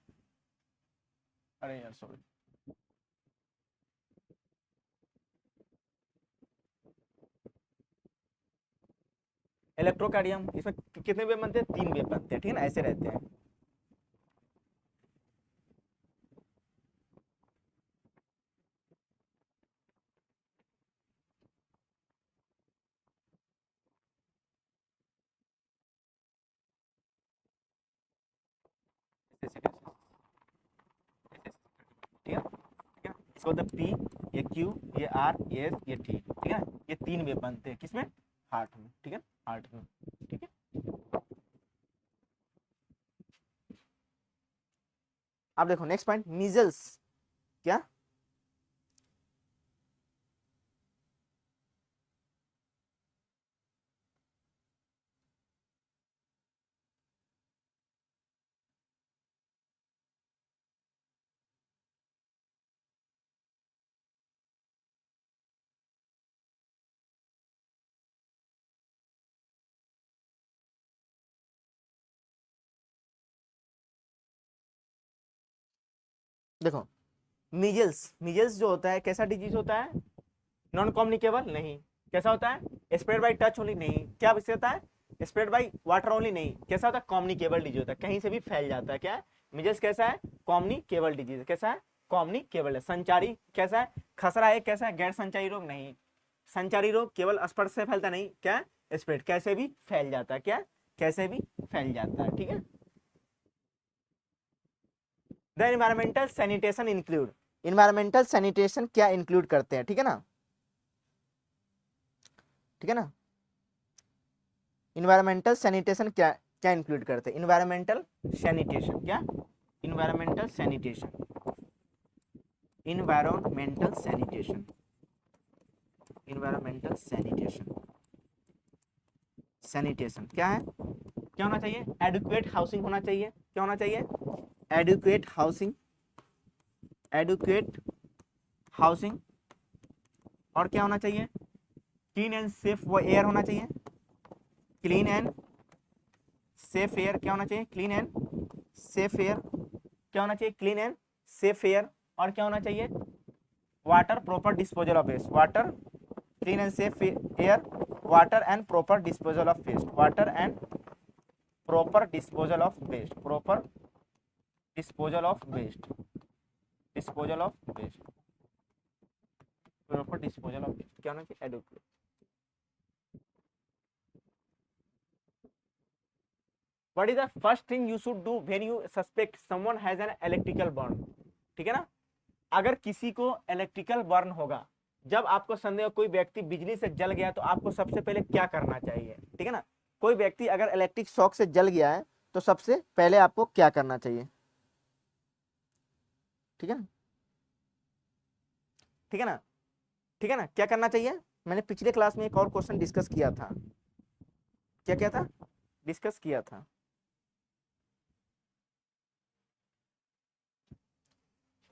अरे यार सॉरी, इलेक्ट्रोकार्डियम, इसमें कितने वेव बनते हैं, तीन वेव बनते हैं, ठीक है ना, ऐसे रहते हैं, ठीक है, ठीक है, इसको बोलते हैं पी, ये क्यू, ये आर, ये एस, ये टी, ठीक है, ये तीन वेव बनते हैं किसमें, हार्ट में, ठीक है, हार्ट में, ठीक है। अब देखो नेक्स्ट पॉइंट, मीजल्स, क्या, देखो मीजल्स, मीजल्स जो होता है कैसा डिजीज होता है, नॉन कम्युनिकेबल नहीं, कैसा होता है, स्प्रेड बाय टच ओनली नहीं, क्या विषय होता है, स्प्रेड बाय वाटर ओनली नहीं, कैसा होता है, कम्युनिकेबल डिजीज होता है, कहीं से भी फैल जाता है, क्या है, मिजल्स कैसा है, कम्युनिकेबल डिजीज, कैसा है, कम्युनिकेबल है, संचारी कैसा है, खसरा है, कैसा है, गैर संचारी रोग नहीं, संचारी रोग केवल स्पर्श से फैलता नहीं, क्या स्प्रेड, कैसे भी फैल जाता है, क्या कैसे भी फैल जाता है, ठीक है। The environmental sanitation include, environmental sanitation क्या इंक्लूड करते हैं, ठीक है ना, ठीक है ना, इन्वायरमेंटल सैनिटेशन क्या क्या इंक्लूड करते हैं, इन्वायरमेंटल सैनिटेशन, क्या, environmental sanitation, environmental sanitation, environmental sanitation, sanitation क्या है, क्या होना चाहिए, एडुकेट हाउसिंग होना चाहिए, क्या होना चाहिए, एडुकेट हाउसिंग, एडुकेट हाउसिंग, और क्या होना चाहिए, क्लीन एंड सेफ वो एयर होना चाहिए, क्लीन एंड सेफ एयर, क्या होना चाहिए, क्लीन एंड सेफ एयर, क्या होना चाहिए, क्लीन एंड सेफ एयर, और क्या होना चाहिए, water proper disposal of waste, water, clean and safe air, water and proper disposal of waste, water and proper disposal of waste, proper disposal of waste, disposal of waste, proper disposal of waste, क्या होना चाहिए, educate, what is the first thing you should do when you suspect someone has an electrical burn, ठीक है ना। अगर किसी को electrical burn होगा, जब आपको संदेह कोई व्यक्ति बिजली से जल गया तो आपको सबसे पहले क्या करना चाहिए, ठीक है ना। कोई व्यक्ति अगर इलेक्ट्रिक शॉक से जल गया है तो सबसे पहले आपको क्या करना चाहिए, ठीक है ना, ठीक है ना, ठीक है ना, क्या करना चाहिए। मैंने पिछले क्लास में एक और क्वेश्चन डिस्कस किया था, क्या क्या था, डिस्कस किया था।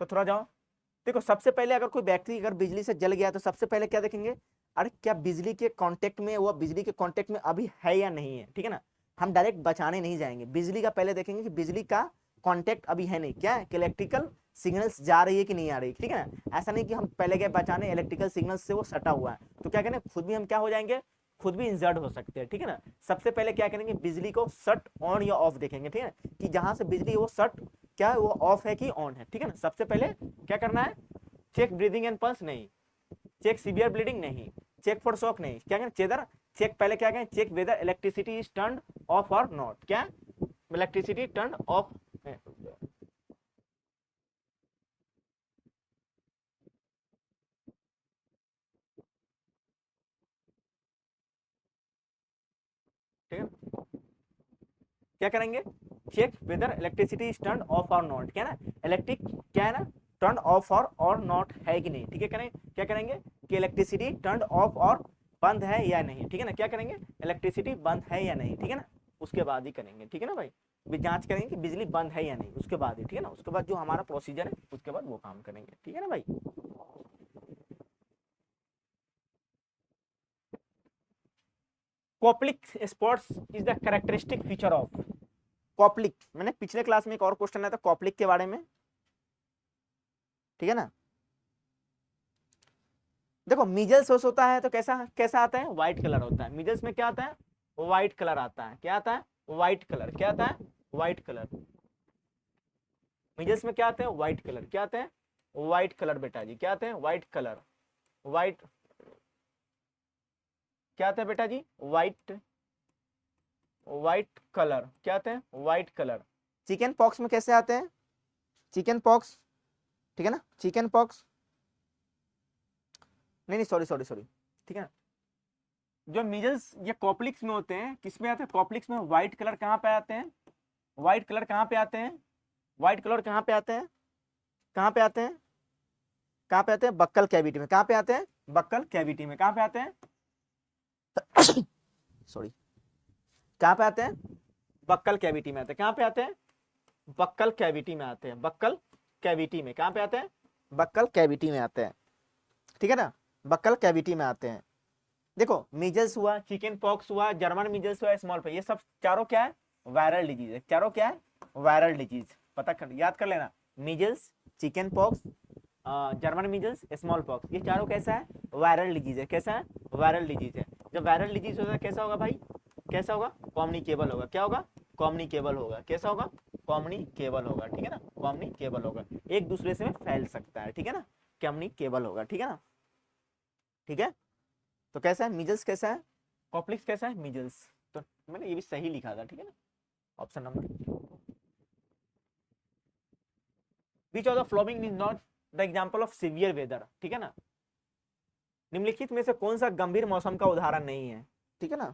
तो थोड़ा जाओ, देखो सबसे पहले अगर कोई व्यक्ति अगर बिजली से जल गया तो सबसे पहले क्या देखेंगे, अरे क्या बिजली के कांटेक्ट में, वो बिजली के कांटेक्ट में अभी है या नहीं है, ठीक है ना। हम डायरेक्ट बचाने नहीं जाएंगे, बिजली का पहले देखेंगे कि बिजली का कांटेक्ट अभी है नहीं, क्या है कि इलेक्ट्रिकल सिग्नल्स जा रही है कि नहीं आ रही, ठीक है ना। ऐसा नहीं कि हम पहले गए बचाने, इलेक्ट्रिकल सिग्नल्स से वो सटा हुआ है तो क्या करें, खुद भी हम क्या हो जाएंगे, खुद भी इंजर्ड हो सकते हैं, ठीक है ना। सबसे पहले क्या करेंगे, बिजली को सट ऑन या ऑफ देखेंगे, ठीक है, कि जहां से बिजली वो सट क्या है, वो ऑफ है कि ऑन है, ठीक है ना। सबसे पहले क्या करना है, चेक ब्रीदिंग एंड पल्स नहीं, चेक सीवियर ब्लीडिंग नहीं, चेक फॉर शॉक नहीं, क्या करें चेदर चेक, पहले क्या करें, check whether electricity is turn off और नॉट, क्या इलेक्ट्रिसिटी टर्न ऑफ, ठीक है, क्या करेंगे, check whether electricity is turn off और नॉट, क्या ना, इलेक्ट्रिक क्या है ना, टर्न ऑफ और नॉट है कि नहीं, ठीक है, करें क्या करेंगे कि इलेक्ट्रिसिटी टर्न ऑफ और बंद है या नहीं, ठीक है ना, क्या करेंगे, इलेक्ट्रिसिटी बंद है या नहीं, ठीक है ना, उसके बाद ही करेंगे, ठीक है ना भाई, जांच करेंगे कि बिजली बंद है या नहीं, उसके बाद ही, ठीक है ना, उसके बाद जो हमारा प्रोसीजर है उसके बाद वो काम करेंगे, ठीक है ना भाई। Koplik spots is the characteristic feature of, Koplik, मैंने पिछले क्लास में एक और क्वेश्चन आया था कॉप्लिक के बारे में, ठीक है ना। देखो मीजल्स होता है तो कैसा कैसा आता है, व्हाइट कलर होता है, मीजल्स में क्या आता है, व्हाइट कलर आता है, क्या आता है, व्हाइट कलर, क्या आता है, व्हाइट कलर, मीजल्स में क्या आते हैं, व्हाइट कलर, क्या आते हैं, व्हाइट कलर बेटा जी, क्या आते हैं, व्हाइट कलर, व्हाइट, क्या आता है बेटा जी, व्हाइट, व्हाइट कलर, क्या आते हैं, व्हाइट कलर। चिकन पॉक्स में कैसे आते हैं, चिकन पॉक्स, ठीक है ना, चिकन पॉक्स, नहीं नहीं सॉरी सॉरी सॉरी, ठीक है ना, जो मीजल्स ये कॉप्लिक्स में होते हैं, किस में आते हैं, कॉप्लिक्स में व्हाइट कलर कहाँ पे आते हैं, व्हाइट कलर कहाँ पे आते हैं, व्हाइट कलर कहाँ पे आते हैं, कहाँ पे आते हैं, कहाँ पे आते हैं, बक्कल कैविटी में, कहाँ पे आते हैं, बक्कल कैविटी में, कहाँ पे आते हैं, सॉरी, कहाँ पे आते हैं, बक्कल कैविटी में आते हैं, कहाँ पे आते हैं, बक्कल कैविटी में आते हैं, बक्कल कैविटी में, कहाँ पे आते हैं, बक्कल कैविटी में आते हैं, ठीक है ना, बक्कल कैविटी में आते हैं। देखो मीजल्स हुआ, चिकन पॉक्स हुआ, जर्मन मीजल्स हुआ, स्मॉल पॉक्स, ये सब चारों क्या है, वायरल डिजीज है, चारों क्या है, वायरल डिजीज, पता कर याद कर लेना, measles, chicken pox, German measles, small pox, ये चारों कैसा है, वायरल डिजीज है, कैसा है, वायरल डिजीज है। जब वायरल डिजीज होता है कैसा होगा भाई, कैसा होगा, कम्युनिकेबल होगा, क्या होगा, कम्युनिकेबल होगा, कैसा होगा, कम्युनिकेबल होगा, ठीक है ना, कम्युनिकेबल होगा, एक दूसरे से फैल सकता है, ठीक है ना, कम्युनिकेबल होगा, ठीक है ना, ठीक है। तो कैसा है, मीजल्स कैसा है, कॉप्लिक्स कैसा है, मीजल्स, तो मैंने ये भी सही लिखा था, ठीक है ना, option number, which of the following is not the example of severe weather, ठीक है ना, निम्नलिखित में से कौन सा गंभीर मौसम का उदाहरण नहीं है, ठीक है ना।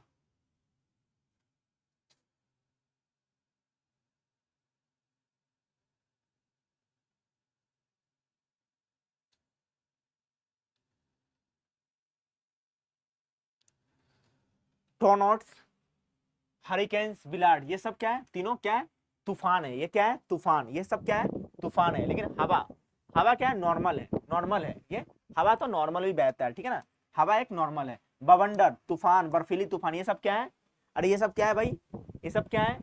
टॉर्नाडोस, हरिकेन्स, बिलार्ड, ये सब क्या है, तीनों क्या है, तूफान है, ये क्या है, तूफान, ये सब क्या है, तूफान है। लेकिन हवा, हवा क्या है, नॉर्मल है, नॉर्मल है, ये हवा तो नॉर्मल भी बहता है, ठीक है ना, हवा एक नॉर्मल है। बवंडर, तूफान, बर्फीली तूफान, ये सब क्या है, अरे ये सब क्या है भाई, ये सब क्या है,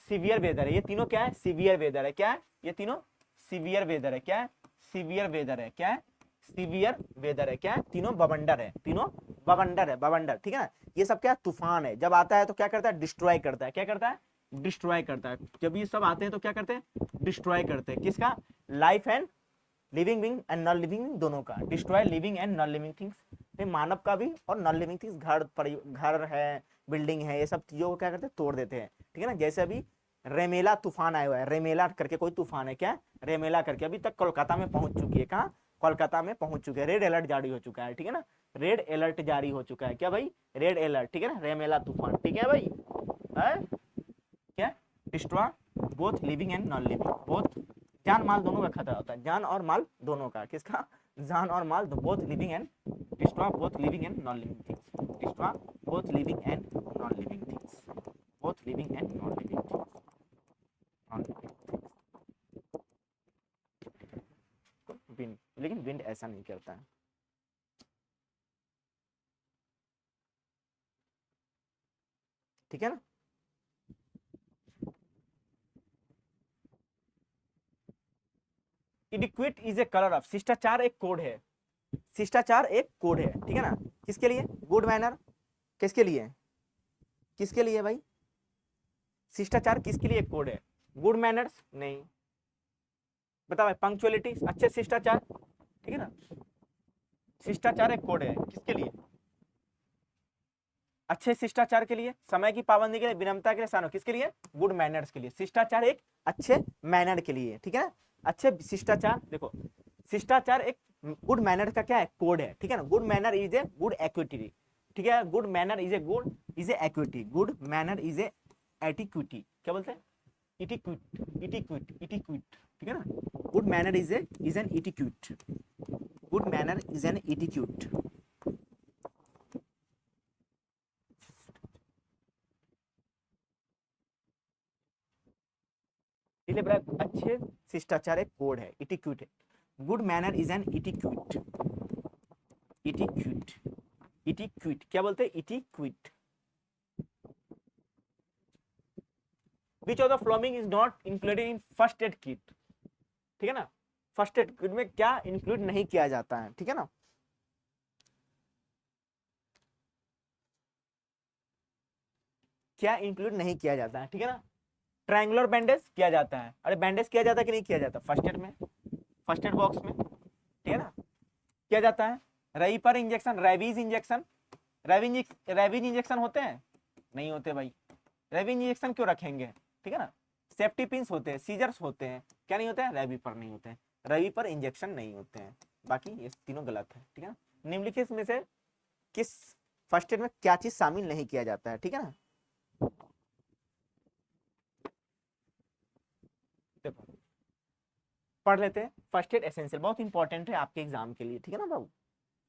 सीवियर वेदर है, ये तीनों क्या है, सीवियर वेदर है, क्या है, ये तीनों सीवियर वेदर है, क्या है, सीवियर वेदर है, क्या है, सीवियर वेदर है, क्या है, तीनों बवंडर है, तीनों बवंडर है, बवंडर, ठीक है ना। ये सब क्या है, तूफान है, जब आता है तो क्या करता है, डिस्ट्रॉय करता है, क्या करता है, डिस्ट्रॉय करता है, जब ये सब आते हैं तो क्या करते हैं, डिस्ट्रॉय करते हैं, किसका, life and living being and non living दोनों का, destroy living and non living things, मानव का भी और नॉन लिविंग थिंग्स, घर है, बिल्डिंग है, ये सब चीजों को क्या करते हैं, तोड़ देते हैं, ठीक है ना। जैसे अभी रेमेला तूफान आया हुआ है, रेमेला करके कोई तूफान है, क्या रेमेला करके, अभी तक कोलकाता में पहुंच चुकी है, कहाँ, कोलकाता में पहुंच चुके हैं, रेड अलर्ट जारी हो चुका है, ठीक है ना, रेड अलर्ट जारी हो चुका है, क्या भाई, रेड अलर्ट, ठीक है ना, रेमेला तूफान, ठीक है भाई, है क्या, destroy both living and non living, both जान माल दोनों का खतरा होता है, जान और माल दोनों का, किसका, जान और माल, both living and, destroy both living and non living things, destroy both living and non living things, both living and non living things, non living things, wind, लेकिन विंड ऐसा नहीं करता है, ठीक है ना। Etiquette is a colour of, शिष्टाचार एक कोड है, शिष्टाचार एक कोड है, ठीक है ना, किसके लिए, गुड मैनर, किसके लिए, किसके लिए भाई, शिष्टाचार किसके लिए एक कोड है, गुड मैनर्स नहीं, बताओ भाई, पंक्चुअलिटी, अच्छे शिष्टाचार, ठीक है ना, शिष्टाचार एक कोड है, किसके लिए, अच्छे शिष्टाचार के लिए, समय की पाबंदी के लिए, विनम्रता के लिए, सानो, किसके लिए, गुड मैनर्स के लिए, शिष्टाचार एक अच्छे मैनर के लिए, ठीक है ना, अच्छे शिष्टाचार, देखो शिष्टाचार एक गुड मैनर का क्या है, कोड है, ठीक है ना, good manner is a good etiquette, ठीक है, good manner is a good, is a etiquette, good manner is a etiquette, क्या बोलते हैं, इटिक्विट, इटिक्विट, इटिक्विट, ठीक है ना, good manner is an etiquette, good manner is an etiquette, अच्छे शिष्टाचार एक कोड है, इटिक्विट है, good manner is an etiquette, etiquette, etiquette, क्या बोलते हैं, etiquette, which of the following is not included in first aid kit, ठीक है ना, फर्स्ट एड किट में क्या इंक्लूड नहीं किया जाता है, ठीक है ना, क्या इंक्लूड नहीं किया जाता है, ठीक है ना, ट्रायंगुलर बैंडेज किया जाता है, अरे बैंडेज किया जाता है कि नहीं किया जाता, फर्स्ट एड में, फर्स्ट एड बॉक्स में, ठीक है ना, किया जाता है, रई पर injection, rabies injection, rabies injection होते हैं, नहीं होते भाई, रेबीज इंजेक्शन क्यों रखेंगे, ठीक है ना, सेफ्टी पिंस होते हैं, सीजर्स होते हैं, क्या नहीं होते हैं, रेबी पर नहीं होते हैं, रेबी पर इंजेक्शन नहीं होते हैं, बाकी ये तीनों गलत है, ठीक है ना, निम्नलिखित में से किस फर्स्ट एड में क्या चीज शामिल नहीं किया जाता है, ठीक है ना, देखो पढ़ लेते हैं, फर्स्ट एड एसेंशियल बहुत इंपॉर्टेंट है आपके एग्जाम के लिए, ठीक है ना बाबू,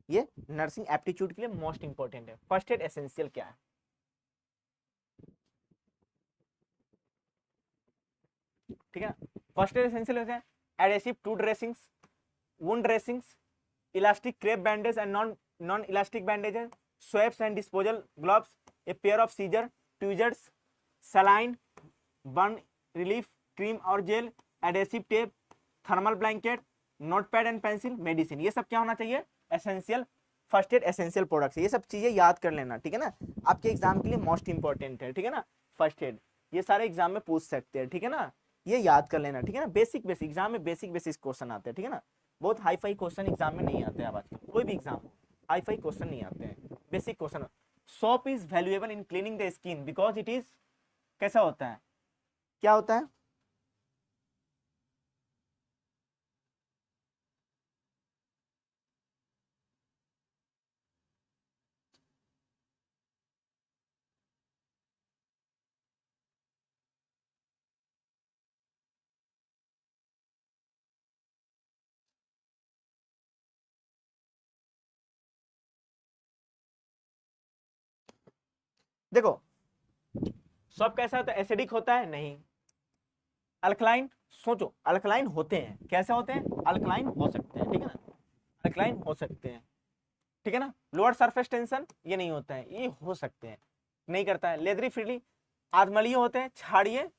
ये नर्सिंग एप्टीट्यूड के लिए मोस्ट इंपॉर्टेंट है, फर्स्ट एड एसेंशियल क्या है, ठीक है ना, फर्स्ट एड एसेंशियल होते हैं, adhesive to dressings, wound dressings, elastic crepe bandage and non elastic bandages, swabs and disposal gloves, a pair of scissor, tweezers, saline, burn relief cream और gel, adhesive tape, thermal blanket, notepad and pencil, medicine, ये सब क्या होना चाहिए, essential, first aid essential products, ये सब चीजें याद कर लेना, ठीक है ना, आपके एग्जाम के लिए मोस्ट इंपॉर्टेंट है, ठीक है ना, फर्स्ट एड, ये सारे एग्जाम में पूछ सकते हैं, ठीक है ना, ये याद कर लेना, ठीक है ना, बेसिक बेसिक एग्जाम में बेसिक बेसिक क्वेश्चन आते हैं, ठीक है ना, बहुत हाई फाई क्वेश्चन एग्जाम में नहीं आते हैं, आज कोई भी एग्जाम हाई फाई क्वेश्चन नहीं आते हैं, basic question, soap is valuable in cleaning the skin because it is, कैसा होता है, क्या होता है, देखो सब कैसा होता है, एसिडिक होता है, नहीं, अल्कलाइन, सोचो अल्कलाइन होते हैं, कैसे होते हैं, अल्कलाइन हो सकते हैं, ठीक है ना, अल्कलाइन हो सकते हैं, ठीक है ना, लोअर सरफेस टेंशन ये नहीं होता है, ये हो सकते हैं, नहीं करता है, लेदरी फ्रीली, आधमलीय होते हैं, क्षारीय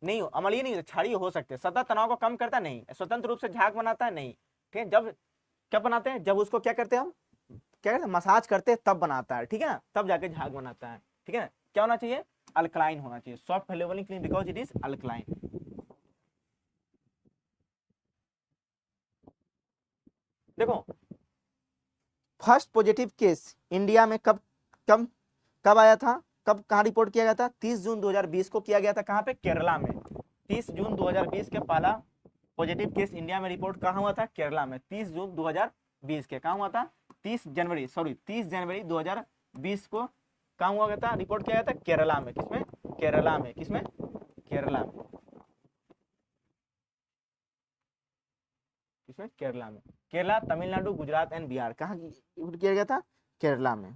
नहीं हो, अम्लीय नहीं होते, क्षारीय हो सकते हैं, सतह तनाव को कम करता नहीं, स्वतंत्र रूप से झाग बनाता है, नहीं, ठीक है, जब कब बनाते हैं, जब उसको क्या करते हैं हम, क्या करते हैं, मसाज करते हैं तब बनाता है, ठीक है ना, तब जाके झाग बनाता है, ठीक है, क्या होना चाहिए, अल्कलाइन होना चाहिए, soft valuable in clean because it is alkaline, देखो फर्स्ट पॉजिटिव केस इंडिया में कब कब कब आया था, कब कहाँ रिपोर्ट किया गया था, 30 जून 2020 को किया गया था। कहाँ पे, केरला में। 30 जून 2020 के पहला पॉजिटिव केस इंडिया में रिपोर्ट कहाँ हुआ था, केरला में। 30 जून 2020 के कहाँ हुआ था, 30 जनवरी 2020 को कहाँ हुआ गया था, रिपोर्ट किया गया था केरला में। किसमें, केरला में। किसमें, केरला में। किसमें, केरला में। केरला, तमिलनाडु, गुजरात एंड बिहार, कहाँ किया गया था, केरला में।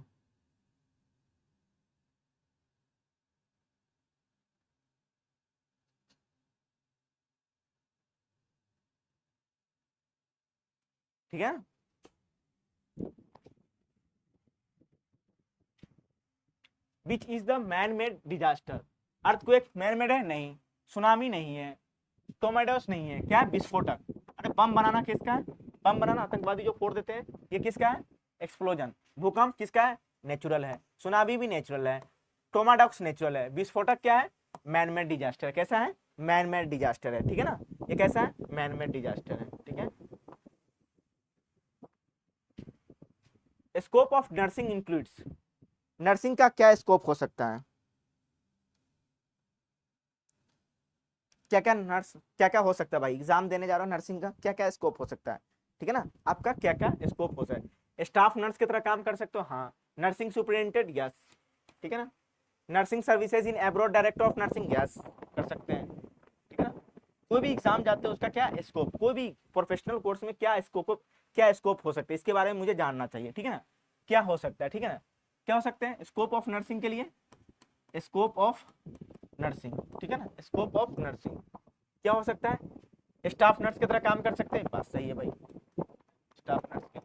ठीक है। Which is the man made disaster. Earthquake man made है, नहीं। सुनामी नहीं है, टोर्नेडोस नहीं है, क्या है, विस्फोटक। अरे बम बनाना किसका है, बम बनाना आतंकवादी जो फोड़ देते हैं, ये किसका है, एक्सप्लोजन। भूकंप किसका है, नेचुरल है। सुनामी भी नेचुरल है, टोर्नेडोस नेचुरल है। विस्फोटक क्या है, मैन मेड डिजास्टर। कैसा है, मैन मेड डिजास्टर है। ठीक है ना, ये कैसा है, मैन मेड डिजास्टर है। ठीक है। Scope of nursing includes, nursing का क्या स्कोप हो सकता है, क्या क्या नर्स, क्या क्या हो सकता है भाई, एग्जाम देने जा रहा हूँ नर्सिंग का, क्या क्या स्कोप हो सकता है। ठीक है ना, आपका क्या क्या स्कोप हो सकता है। स्टाफ नर्स की तरह काम कर सकते हो, हाँ। Nursing superintendent, yes. ठीक है ना। Nursing services in abroad, director of nursing, yes, कर सकते हैं। ठीक है ना। कोई भी एग्जाम जाते हैं उसका क्या स्कोप, कोई भी प्रोफेशनल कोर्स में क्या स्कोप हो सकते हैं, इसके बारे में मुझे जानना चाहिए। ठीक है ना, क्या हो सकता है। ठीक है ना, क्या हो सकते हैं स्कोप ऑफ नर्सिंग के लिए, स्कोप ऑफ नर्सिंग। ठीक है ना, स्कोप ऑफ नर्सिंग क्या हो सकता है, स्टाफ नर्स की तरह काम कर सकते हैं, बात सही है भाई। स्टाफ नर्स के,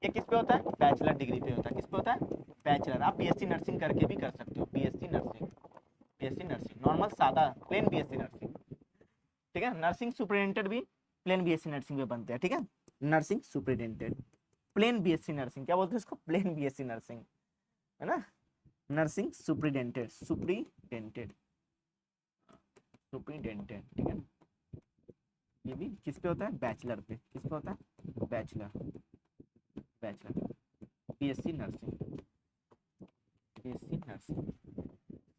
ये किस पे होता है, बैचलर डिग्री पे होता है। किस पे होता है, बैचलर। आप बीएससी नर्सिंग करके भी कर सकते हो, BSc nursing, BSc nursing normal सादा प्लेन बीएससी नर्सिंग। ठीक है। नर्सिंग सुपरिटेंडेंट भी प्लेन बीएससी नर्सिंग में बनते हैं। ठीक है, nursing superintendent, plain BSc nursing, क्या बोलते हैं इसको, प्लेन बीएससी नर्सिंग, है ना। Nursing superintendent, superintendent, superintendent. ठीक है, ये भी किस पे होता है, बैचलर पे। किस पे होता है, bachelor, bachelor BSc nursing, BSc nursing.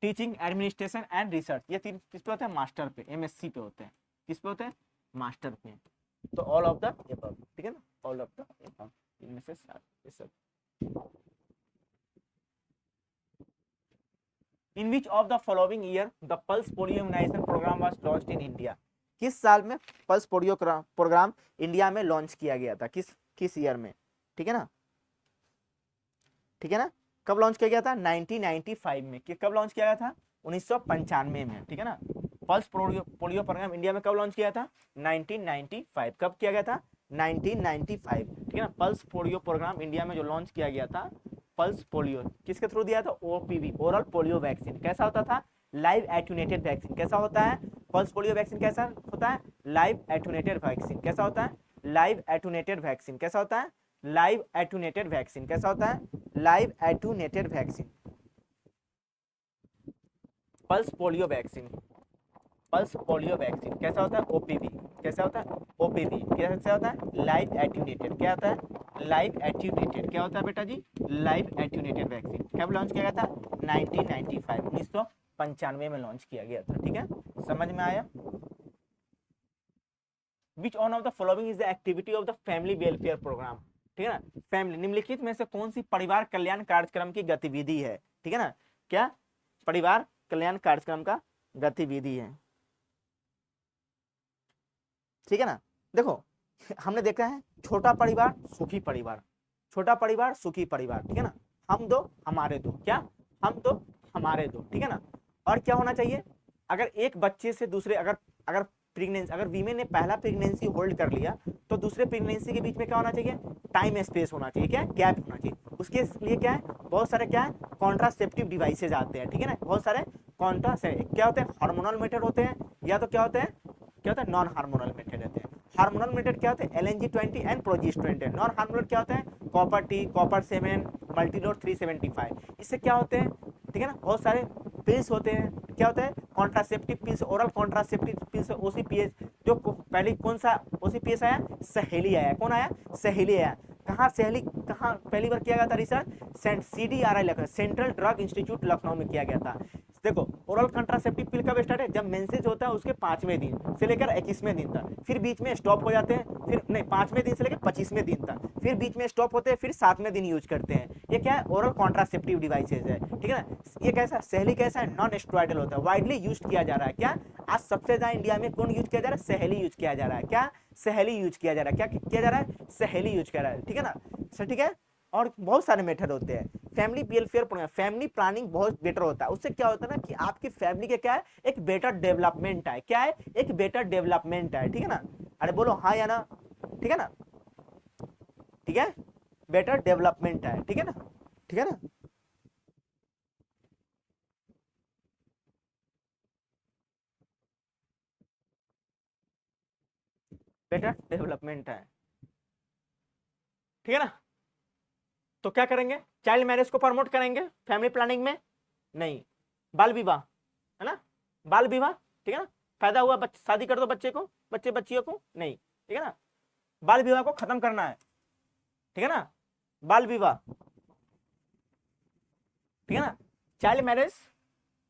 Teaching, administration and research, ये तीन किस पे होते हैं, मास्टर पे, एमएससी पे होते हैं। किस पे होते हैं, मास्टर पे। तो ऑल ऑफ द अबव। ठीक है ना, ऑल ऑफ द अबव, इनमें से ये सब। In which of the following year the pulse polio immunisation programme was launched in India. किस साल में पल्स पोलियो प्रोग्राम इंडिया में लॉन्च किया गया था, किस किस ईयर में। ठीक है ना, ठीक है ना, कब लॉन्च किया गया था, 1995 में। कब लॉन्च किया गया था, 1995 में। ठीक है ना, पल्स पोलियो प्रोग्राम इंडिया में कब लॉन्च किया था, 1995। कब किया गया था, 1995। ठीक है ना, पल्स पोलियो प्रोग्राम इंडिया में जो लॉन्च किया गया था, पल्स पोलियो किसके थ्रू दिया था, ओपीवी, ओरल पोलियो वैक्सीन। कैसा होता था, लाइव एट्यूनेटेड वैक्सीन। कैसा होता है, पल्स पोलियो वैक्सीन कैसा होता है, लाइव एट्यूनेटेड वैक्सीन। कैसा होता है, लाइव एट्यूनेटेड वैक्सीन। कैसा होता है, लाइव एट्यूनेटेड वैक्सीन। कैसा होता है, live attenuated vaccine. Pulse polio vaccine, pulse polio vaccine कैसा होता है, ओपीवी। कैसा होता है, ओपीवी। कैसा होता है, लाइव एट्यूनेटेड। क्या होता है, लाइव एट्यूनेटेड। क्या होता है बेटा जी, लाइव एट्यूनेटेड वैक्सीन। कब लॉन्च किया गया था, 1995, 1995 में लॉन्च किया गया था। ठीक है, समझ में आया। Which on of the following is the activity of the family welfare programme. ठीक है ना, फैमिली, निम्नलिखित में से कौन सी परिवार कल्याण कार्यक्रम की गतिविधि है। ठीक है ना, क्या परिवार कल्याण कार्यक्रम का गतिविधि है। ठीक है ना, देखो हमने देखा है छोटा परिवार सुखी परिवार, छोटा परिवार सुखी परिवार। ठीक है ना, हम दो हमारे दो, क्या, हम दो हमारे दो। ठीक है ना, और क्या होना चाहिए, अगर एक बच्चे से दूसरे, अगर अगर प्रेगनेंसी, अगर वीमेन ने पहला प्रेगनेंसी होल्ड कर लिया तो दूसरे प्रेगनेंसी के बीच में क्या होना चाहिए, टाइम स्पेस होना चाहिए, क्या गैप होना चाहिए। उसके लिए क्या है, बहुत सारे क्या है, कॉन्ट्रासेप्टिव डिवाइसेज आते हैं। ठीक है ना, बहुत सारे कॉन्ट्रासेप्टिव क्या होते हैं, हार्मोनल मेथड होते हैं, या तो क्या होते हैं, क्या होता है, नॉन हार्मोनल मेथड रहते हैं। हार्मोनल मेथड क्या होते हैं, LNG-20 and progesterone. Non hormonal क्या होता है, कॉपर टी, कॉपर 7, मल्टीलोड 375। इससे क्या होते हैं, ठीक है ना, बहुत सारे पिल्स होते हैं। क्या होता है, contraceptive pills, oral contraceptive pills, OCPs. जो पहले कौन सा ओसीपीएस आया, सहेली आया। कौन आया, सहेली आया। कहाँ सहेली, कहाँ पहली बार किया गया था research? CDRI Lucknow, central drug institute Lucknow में किया गया था। देखो ओरल कंट्रासेप्टिव पिल कब स्टार्ट है? जब मेंसेज होता है उसके 5वें दिन से लेकर 21वें दिन तक, फिर बीच में स्टॉप हो जाते हैं, फिर नहीं 5वें दिन से लेकर 25वें दिन तक, फिर बीच में स्टॉप होते हैं, फिर 7वें दिन यूज करते हैं। ये क्या है? ओरल कॉन्ट्रासेप्टिव डिवाइसेज है, ठीक है ना। ये कैसा सहेली कैसा है? नॉन स्टेरॉयडल होता है, वाइडली यूज किया जा रहा है। क्या आज सबसे ज्यादा इंडिया में कौन यूज किया जा रहा है? सहेली यूज किया जा रहा है। क्या? सहेली यूज किया जा रहा है। क्या किया जा रहा है? सहेली यूज किया जा रहा है, ठीक है ना सर, ठीक है। और बहुत सारे मेथड होते हैं। Family welfare programme, family planning बहुत बेटर होता है। उससे क्या होता है ना कि आपकी फैमिली के क्या है? एक बेटर डेवलपमेंट है। क्या है? एक बेटर डेवलपमेंट है, ठीक है ना। अरे बोलो हाँ या ना, ठीक है ना, ठीक है, बेटर डेवलपमेंट है, ठीक है ना, ठीक है ना। बेटर डेवलपमेंट है, ठीक है ना। तो क्या करेंगे? चाइल्ड मैरिज को प्रमोट करेंगे फैमिली प्लानिंग में? नहीं। बाल विवाह, है ना, बाल विवाह, ठीक है ना, फायदा हुआ शादी कर दो बच्चे को, बच्चे बच्चियों को, नहीं, ठीक है ना। बाल विवाह को खत्म करना है, ठीक है ना, बाल विवाह, ठीक है ना, चाइल्ड मैरिज,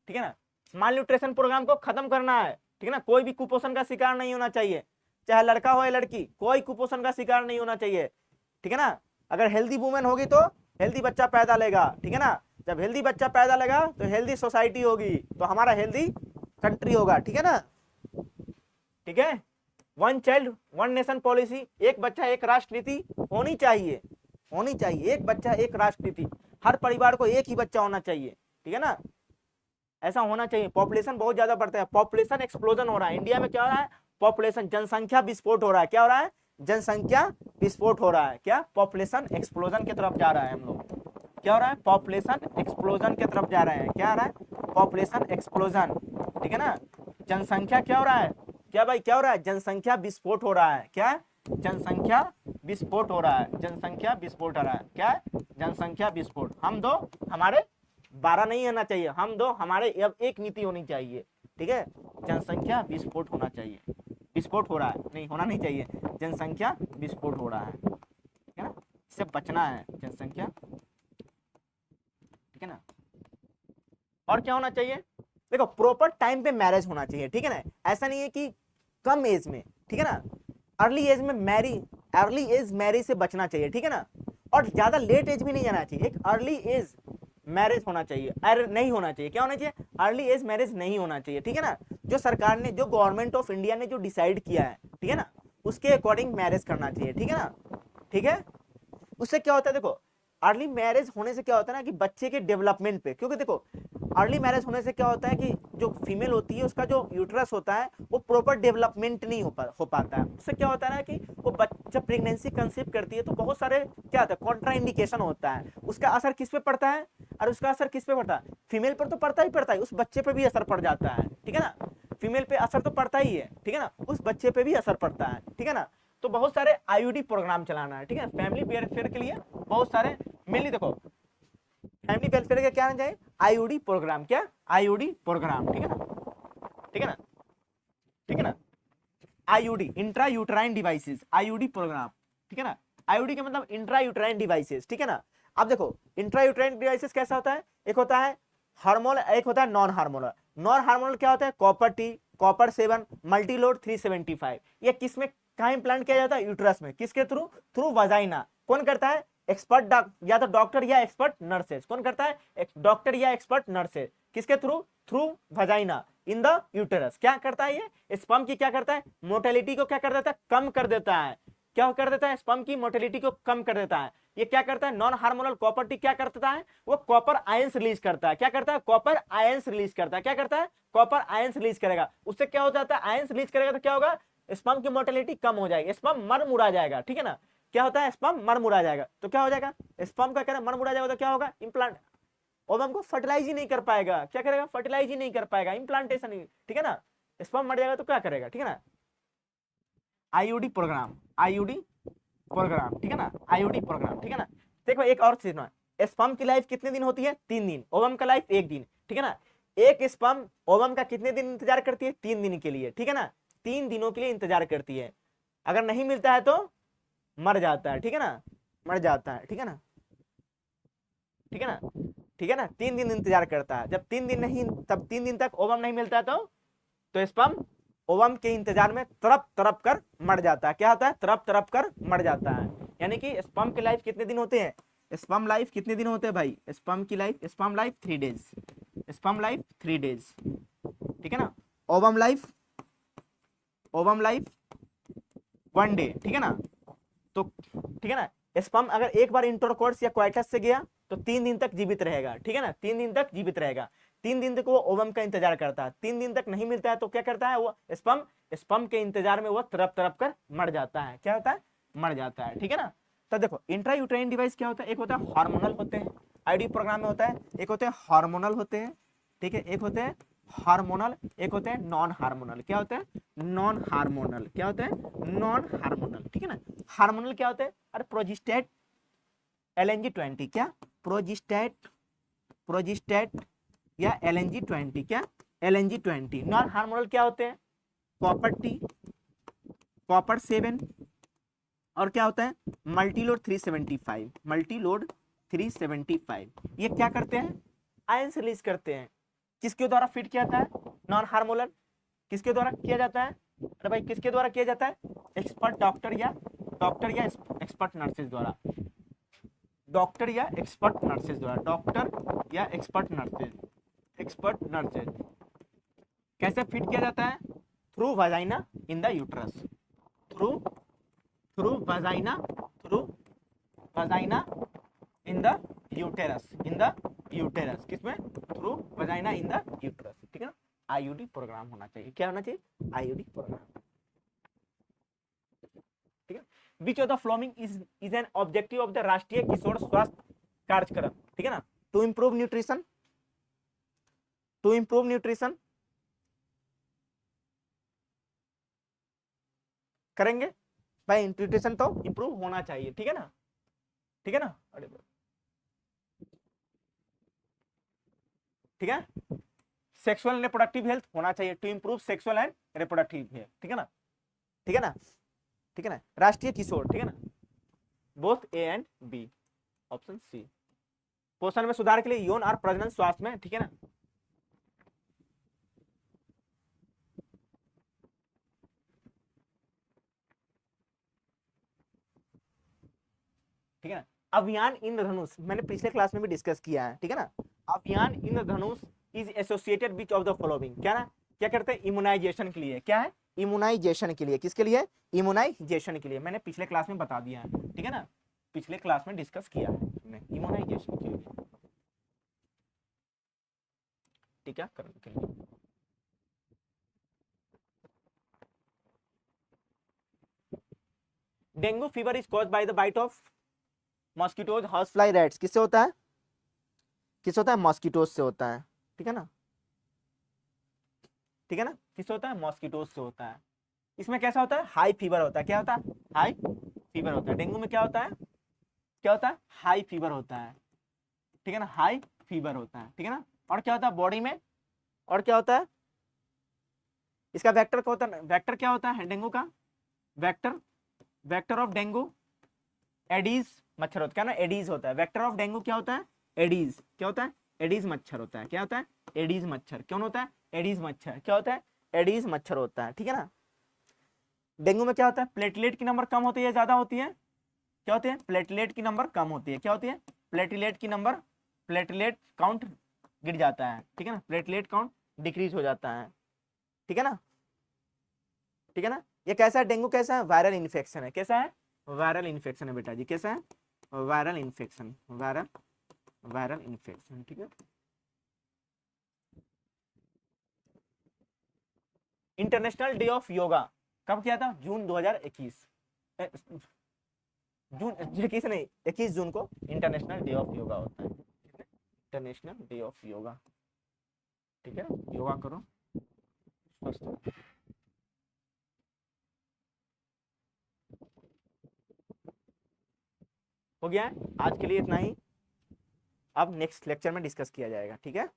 ठीक है ना, माल न्यूट्रिशन प्रोग्राम को खत्म करना है, ठीक है ना। कोई भी कुपोषण का शिकार नहीं होना चाहिए, चाहे लड़का हो या लड़की, कोई कुपोषण का शिकार नहीं होना चाहिए, ठीक है ना। अगर हेल्दी वुमेन होगी तो हेल्दी बच्चा पैदा लेगा, ठीक है ना। जब हेल्दी बच्चा पैदा लेगा तो हेल्दी सोसाइटी होगी, तो हमारा हेल्दी कंट्री होगा, ठीक है ना, ठीक है। One child one nation policy, एक बच्चा एक राष्ट्र नीति होनी चाहिए, होनी चाहिए, एक बच्चा एक राष्ट्र नीति, हर परिवार को एक ही बच्चा होना चाहिए, ठीक है ना, ऐसा होना चाहिए। पॉपुलेशन बहुत ज्यादा बढ़ता है, पॉपुलेशन एक्सप्लोजन हो रहा है इंडिया में। क्या हो रहा है? पॉपुलेशन, जनसंख्या विस्फोट हो रहा है। क्या हो रहा है? जनसंख्या विस्फोट हो रहा है। क्या? पॉपुलेशन एक्सप्लोजन की तरफ जा रहा है हम लोग। क्या हो रहा है? पॉपुलेशन एक्सप्लोजन की तरफ जा रहे हैं। क्या आ रहा है? पॉपुलेशन एक्सप्लोजन, ठीक है ना। जनसंख्या क्या हो रहा है? क्या भाई क्या हो रहा है? जनसंख्या विस्फोट हो रहा है। क्या? जनसंख्या विस्फोट हो रहा है, जनसंख्या विस्फोट हो रहा है। क्या? जनसंख्या विस्फोट। हम दो हमारे 12 नहीं होना चाहिए, हम दो हमारे अब एक नीति होनी चाहिए, ठीक है। जनसंख्या विस्फोट होना चाहिए, विस्फोट हो रहा है, नहीं होना नहीं चाहिए, जनसंख्या विस्फोट हो रहा है, ठीक है ना, इससे बचना है जनसंख्या, ठीक है ना। और क्या होना चाहिए? देखो प्रॉपर टाइम पे मैरिज होना चाहिए, ठीक है ना। ऐसा नहीं है कि कम एज में, ठीक है ना, अर्ली एज में अर्ली एज मैरिज से बचना चाहिए, ठीक है ना। और ज्यादा लेट एज भी नहीं जाना चाहिए, एक अर्ली एज मैरिज होना चाहिए, अरे नहीं होना चाहिए, क्या होना चाहिए? अर्ली एज मैरिज नहीं होना चाहिए, ठीक है ना। जो सरकार ने, जो गवर्नमेंट ऑफ इंडिया ने जो डिसाइड किया है, ठीक है ना, उसके अकॉर्डिंग मैरिज करना चाहिए, ठीक है ना, ठीक है। उससे क्या होता है? देखो अर्ली मैरिज होने से क्या होता है ना कि बच्चे के डेवलपमेंट पे, क्योंकि देखो अर्ली मैरिज होने से क्या होता है कि जो फीमेल होती है उसका जो यूट्रस होता है वो प्रॉपर डेवलपमेंट नहीं हो पाता है। उससे क्या होता है ना कि वो बच्चा प्रेगनेंसी कंसीव करती है तो बहुत सारे क्या होता है? कॉन्ट्रा इंडिकेशन होता है। उसका असर किस पे पड़ता है? और उसका असर किस पे पड़ता है? फीमेल पर तो पड़ता ही पड़ता है, उस बच्चे पे भी असर पड़ जाता है, ठीक है ना। फीमेल पे असर तो पड़ता ही है, ठीक है ना, उस बच्चे पे भी असर पड़ता है, ठीक है ना। तो बहुत सारे आईयूडी प्रोग्राम चलाना है, ठीक है, फैमिली वेलफेयर के लिए बहुत सारे। मेनली देखो फैमिली वेलफेयर का क्या आना चाहिए? IUD programme. क्या? आईयूडी प्रोग्राम, ठीक है ना, ठीक है ना, ठीक है ना। IUD intra uterine devices, IUD programme, ठीक है ना। आईयूडी का मतलब इंट्रा यूट्राइन डिवाइसेस, ठीक है ना। अब देखो इंट्रा यूट्राइन डिवाइसेस कैसा होता है? एक होता है हार्मोनल, एक होता है नॉन हार्मोनल। नॉन हार्मोनल क्या होता है? Copper T, copper 7, Multiload 375। ये किस में कहाँ इंप्लांट किया जाता है? यूट्रस में। किसके थ्रू? Through vagina. कौन करता है? एक्सपर्ट या तो डॉक्टर या एक्सपर्ट नर्सेस। कौन करता है? डॉक्टर या एक्सपर्ट नर्सेस। किसके through? Through vagina in the uterus. क्या करता है ये? स्पर्म की क्या करता है? मोटेलिटी को क्या कर देता है? कम कर देता है। क्या कर देता है? स्पर्म की मोटेलिटी को कम कर देता है। ये क्या करता है? नॉन हार्मोनल कॉपर टी क्या करता है? वो कॉपर आयंस रिलीज करता है। क्या करता है? कॉपर आयंस रिलीज करता है। क्या करता है? कॉपर आयंस रिलीज करेगा। उससे क्या हो जाता है? आयंस रिलीज करेगा तो क्या होगा? स्पर्म की मोटेलिटी कम हो जाएगी, स्पर्म मर मुड़ा जाएगा, ठीक है ना। क्या होता है? स्पर्म मर मुड़ा जाएगा तो क्या हो जाएगा? स्पर्म का क्या मर मुड़ा जाएगा तो क्या होगा? इम्प्लांट, ओवम को फर्टिलाइज ही नहीं कर पाएगा। क्या करेगा? फर्टिलाइज ही नहीं कर पाएगा, इम्प्लांटेशन ही, ठीक है ना। स्पर्म मर जाएगा तो क्या करेगा, ठीक है ना। आईयूडी प्रोग्राम, आईयूडी प्रोग्राम, ठीक है ना, आईयूडी प्रोग्राम, ठीक है ना। देखो एक और चीज ना, स्पर्म की लाइफ कितने दिन होती है? 3 दिन। ओवम का लाइफ 1 दिन, ठीक है ना। एक स्पर्म ओवम का कितने दिन इंतजार करती है? 3 दिन के लिए, ठीक है ना, 3 दिनों के लिए इंतजार करती है। अगर नहीं मिलता है तो मर जाता है, ठीक है ना। मर जाता है, ठीक है ना, ठीक है ना, ठीक है ना, 3 दिन इंतजार करता है, जब 3 दिन नहीं, तब 3 दिन तक ओवम नहीं मिलता है तो स्पर्म ओवम के इंतजार में तड़प तड़प कर मर जाता है। क्या होता है? तड़प तड़प कर मर जाता है। यानी कि स्पर्म की लाइफ कितने दिन होते हैं? स्पर्म लाइफ कितने दिन होते हैं भाई? स्पर्म की life, sperm life 3 days, sperm life 3 days, ठीक है ना। Ovum life, ovum life 1 day, ठीक है ना। तो ठीक है ना, स्पर्म अगर एक बार इंटरकोर्स या क्वाइटस से गया तो 3 दिन तक जीवित रहेगा, ठीक है ना, 3 दिन तक जीवित रहेगा। 3 दिन तक वो ओवम का इंतजार करता है। 3 दिन तक नहीं मिलता है तो क्या करता है वो स्पर्म, स्पर्म के इंतजार में वो तड़प तड़प कर मर जाता है। क्या होता है? मर जाता है, ठीक है ना। तो देखो इंट्रा यूटेराइन डिवाइस क्या होता है? एक होता है हार्मोनल होते हैं, आईडी प्रोग्राम में होता है, एक होते हैं हार्मोनल होते हैं, ठीक है, एक होते हैं हार्मोनल, एक होते हैं नॉन हार्मोनल। क्या होता है? Non hormonal. क्या होता है? नॉन हार्मोनल, ठीक है ना। हार्मोनल क्या होता है? अरे प्रोजेस्टेट, LNG-20, क्या? प्रोजेस्टेट, प्रोजेस्टेट या LNG-20, क्या? LNG-20। नॉन हार्मोनल क्या होते हैं? कॉपर टी, कॉपर 7, और क्या होता है? Multiload 375, Multiload 375। ये क्या करते हैं? आयंस रिलीज करते हैं। किसके द्वारा फिट किया जाता है? Non hormonal. किसके द्वारा किया जाता है? अरे भाई किसके द्वारा किया जाता है? एक्सपर्ट डॉक्टर या एक्सपर्ट नर्सेज द्वारा, डॉक्टर या एक्सपर्ट नर्सेज द्वारा, डॉक्टर या एक्सपर्ट नर्सेज, एक्सपर्ट नर्सेज। कैसे फिट किया जाता है? Through vagina in the uterus, through through vagina, through vagina in the uterus, in the uterus. किसमें? Through vagina in the uterus, ठीक है ना। IUD प्रोग्राम होना चाहिए। क्या होना चाहिए? IUD प्रोग्राम, ठीक है। Which of the following is an objective of the Rashtriya Kishor Swasthya Karyakram, ठीक है ना। To improve nutrition, to improve nutrition करेंगे भाई, न्यूट्रिशन तो इंप्रूव होना चाहिए, ठीक है ना, ठीक है ना। अरे ठीक है। सेक्सुअल एंड रिप्रोडक्टिव हेल्थ होना चाहिए, to improve sexual and reproductive health, ठीक है ना, ठीक है ना, ठीक है ना। राष्ट्रीय किशोर, ठीक है ना, both A and B, option C. पोषण में सुधार के लिए यौन और प्रजनन स्वास्थ्य में, ठीक है ना। ठीक है ना। अभियान इंद्रधनुष मैंने पिछले क्लास में भी डिस्कस किया है, ठीक है ना। Abhiyan Indradhanush is associated which of the following, क्या ना, क्या करते हैं? इम्यूनाइजेशन के लिए। क्या है? इम्यूनाइजेशन के लिए। किसके लिए? इम्यूनाइजेशन के लिए। मैंने पिछले क्लास में बता दिया है, ठीक है ना, पिछले क्लास में डिस्कस किया है हमने इम्यूनाइजेशन के लिए, टीकाकरण के लिए। Dengue fever is caused by the bite of mosquitoes, house fly, rats. किससे होता है? किससे होता है? मॉस्किटोज से होता है, ठीक है ना, ठीक है ना। किससे होता है? मॉस्किटोज से होता है। इसमें कैसा होता है? हाई फीवर होता है। क्या होता है? हाई फीवर होता है। डेंगू में क्या होता है? क्या होता है? हाई फीवर होता है, ठीक है ना, हाई फीवर होता है, ठीक है ना। और क्या होता है बॉडी में? और क्या होता है? इसका वेक्टर क्या होता है? वेक्टर क्या होता है डेंगू का? Vector, vector of dengue Aedes मच्छर होता है, क्या ना, एडीज होता है। वेक्टर ऑफ डेंगू क्या होता है? एडीज। क्या होता है? एडीज मच्छर होता है। क्या होता है? एडीज मच्छर। कौन होता है? एडीज मच्छर। क्या होता है? एडीज मच्छर होता है, ठीक है ना। डेंगू में क्या होता है? प्लेटलेट की नंबर कम होती है, ज्यादा होती है? क्या होती है? प्लेटलेट की नंबर कम होती है। क्या होती है? प्लेटलेट की नंबर, प्लेटलेट काउंट गिर जाता है, ठीक है ना, प्लेटलेट काउंट डिक्रीज हो जाता है, ठीक है ना, ठीक है ना। ये कैसा है? डेंगू कैसा है? वायरल इन्फेक्शन है। कैसा है? वायरल इन्फेक्शन है बेटा जी। कैसा है? Viral infection, viral, viral infection, ठीक है। इंटरनेशनल डे ऑफ योगा कब किया था? जून 2021, जून 21 नहीं, 21 जून को इंटरनेशनल डे ऑफ योगा होता है, इंटरनेशनल डे ऑफ योगा, ठीक है। योगा करो, स्वस्थ हो। हो गया है आज के लिए इतना ही। अब नेक्स्ट लेक्चर में डिस्कस किया जाएगा, ठीक है।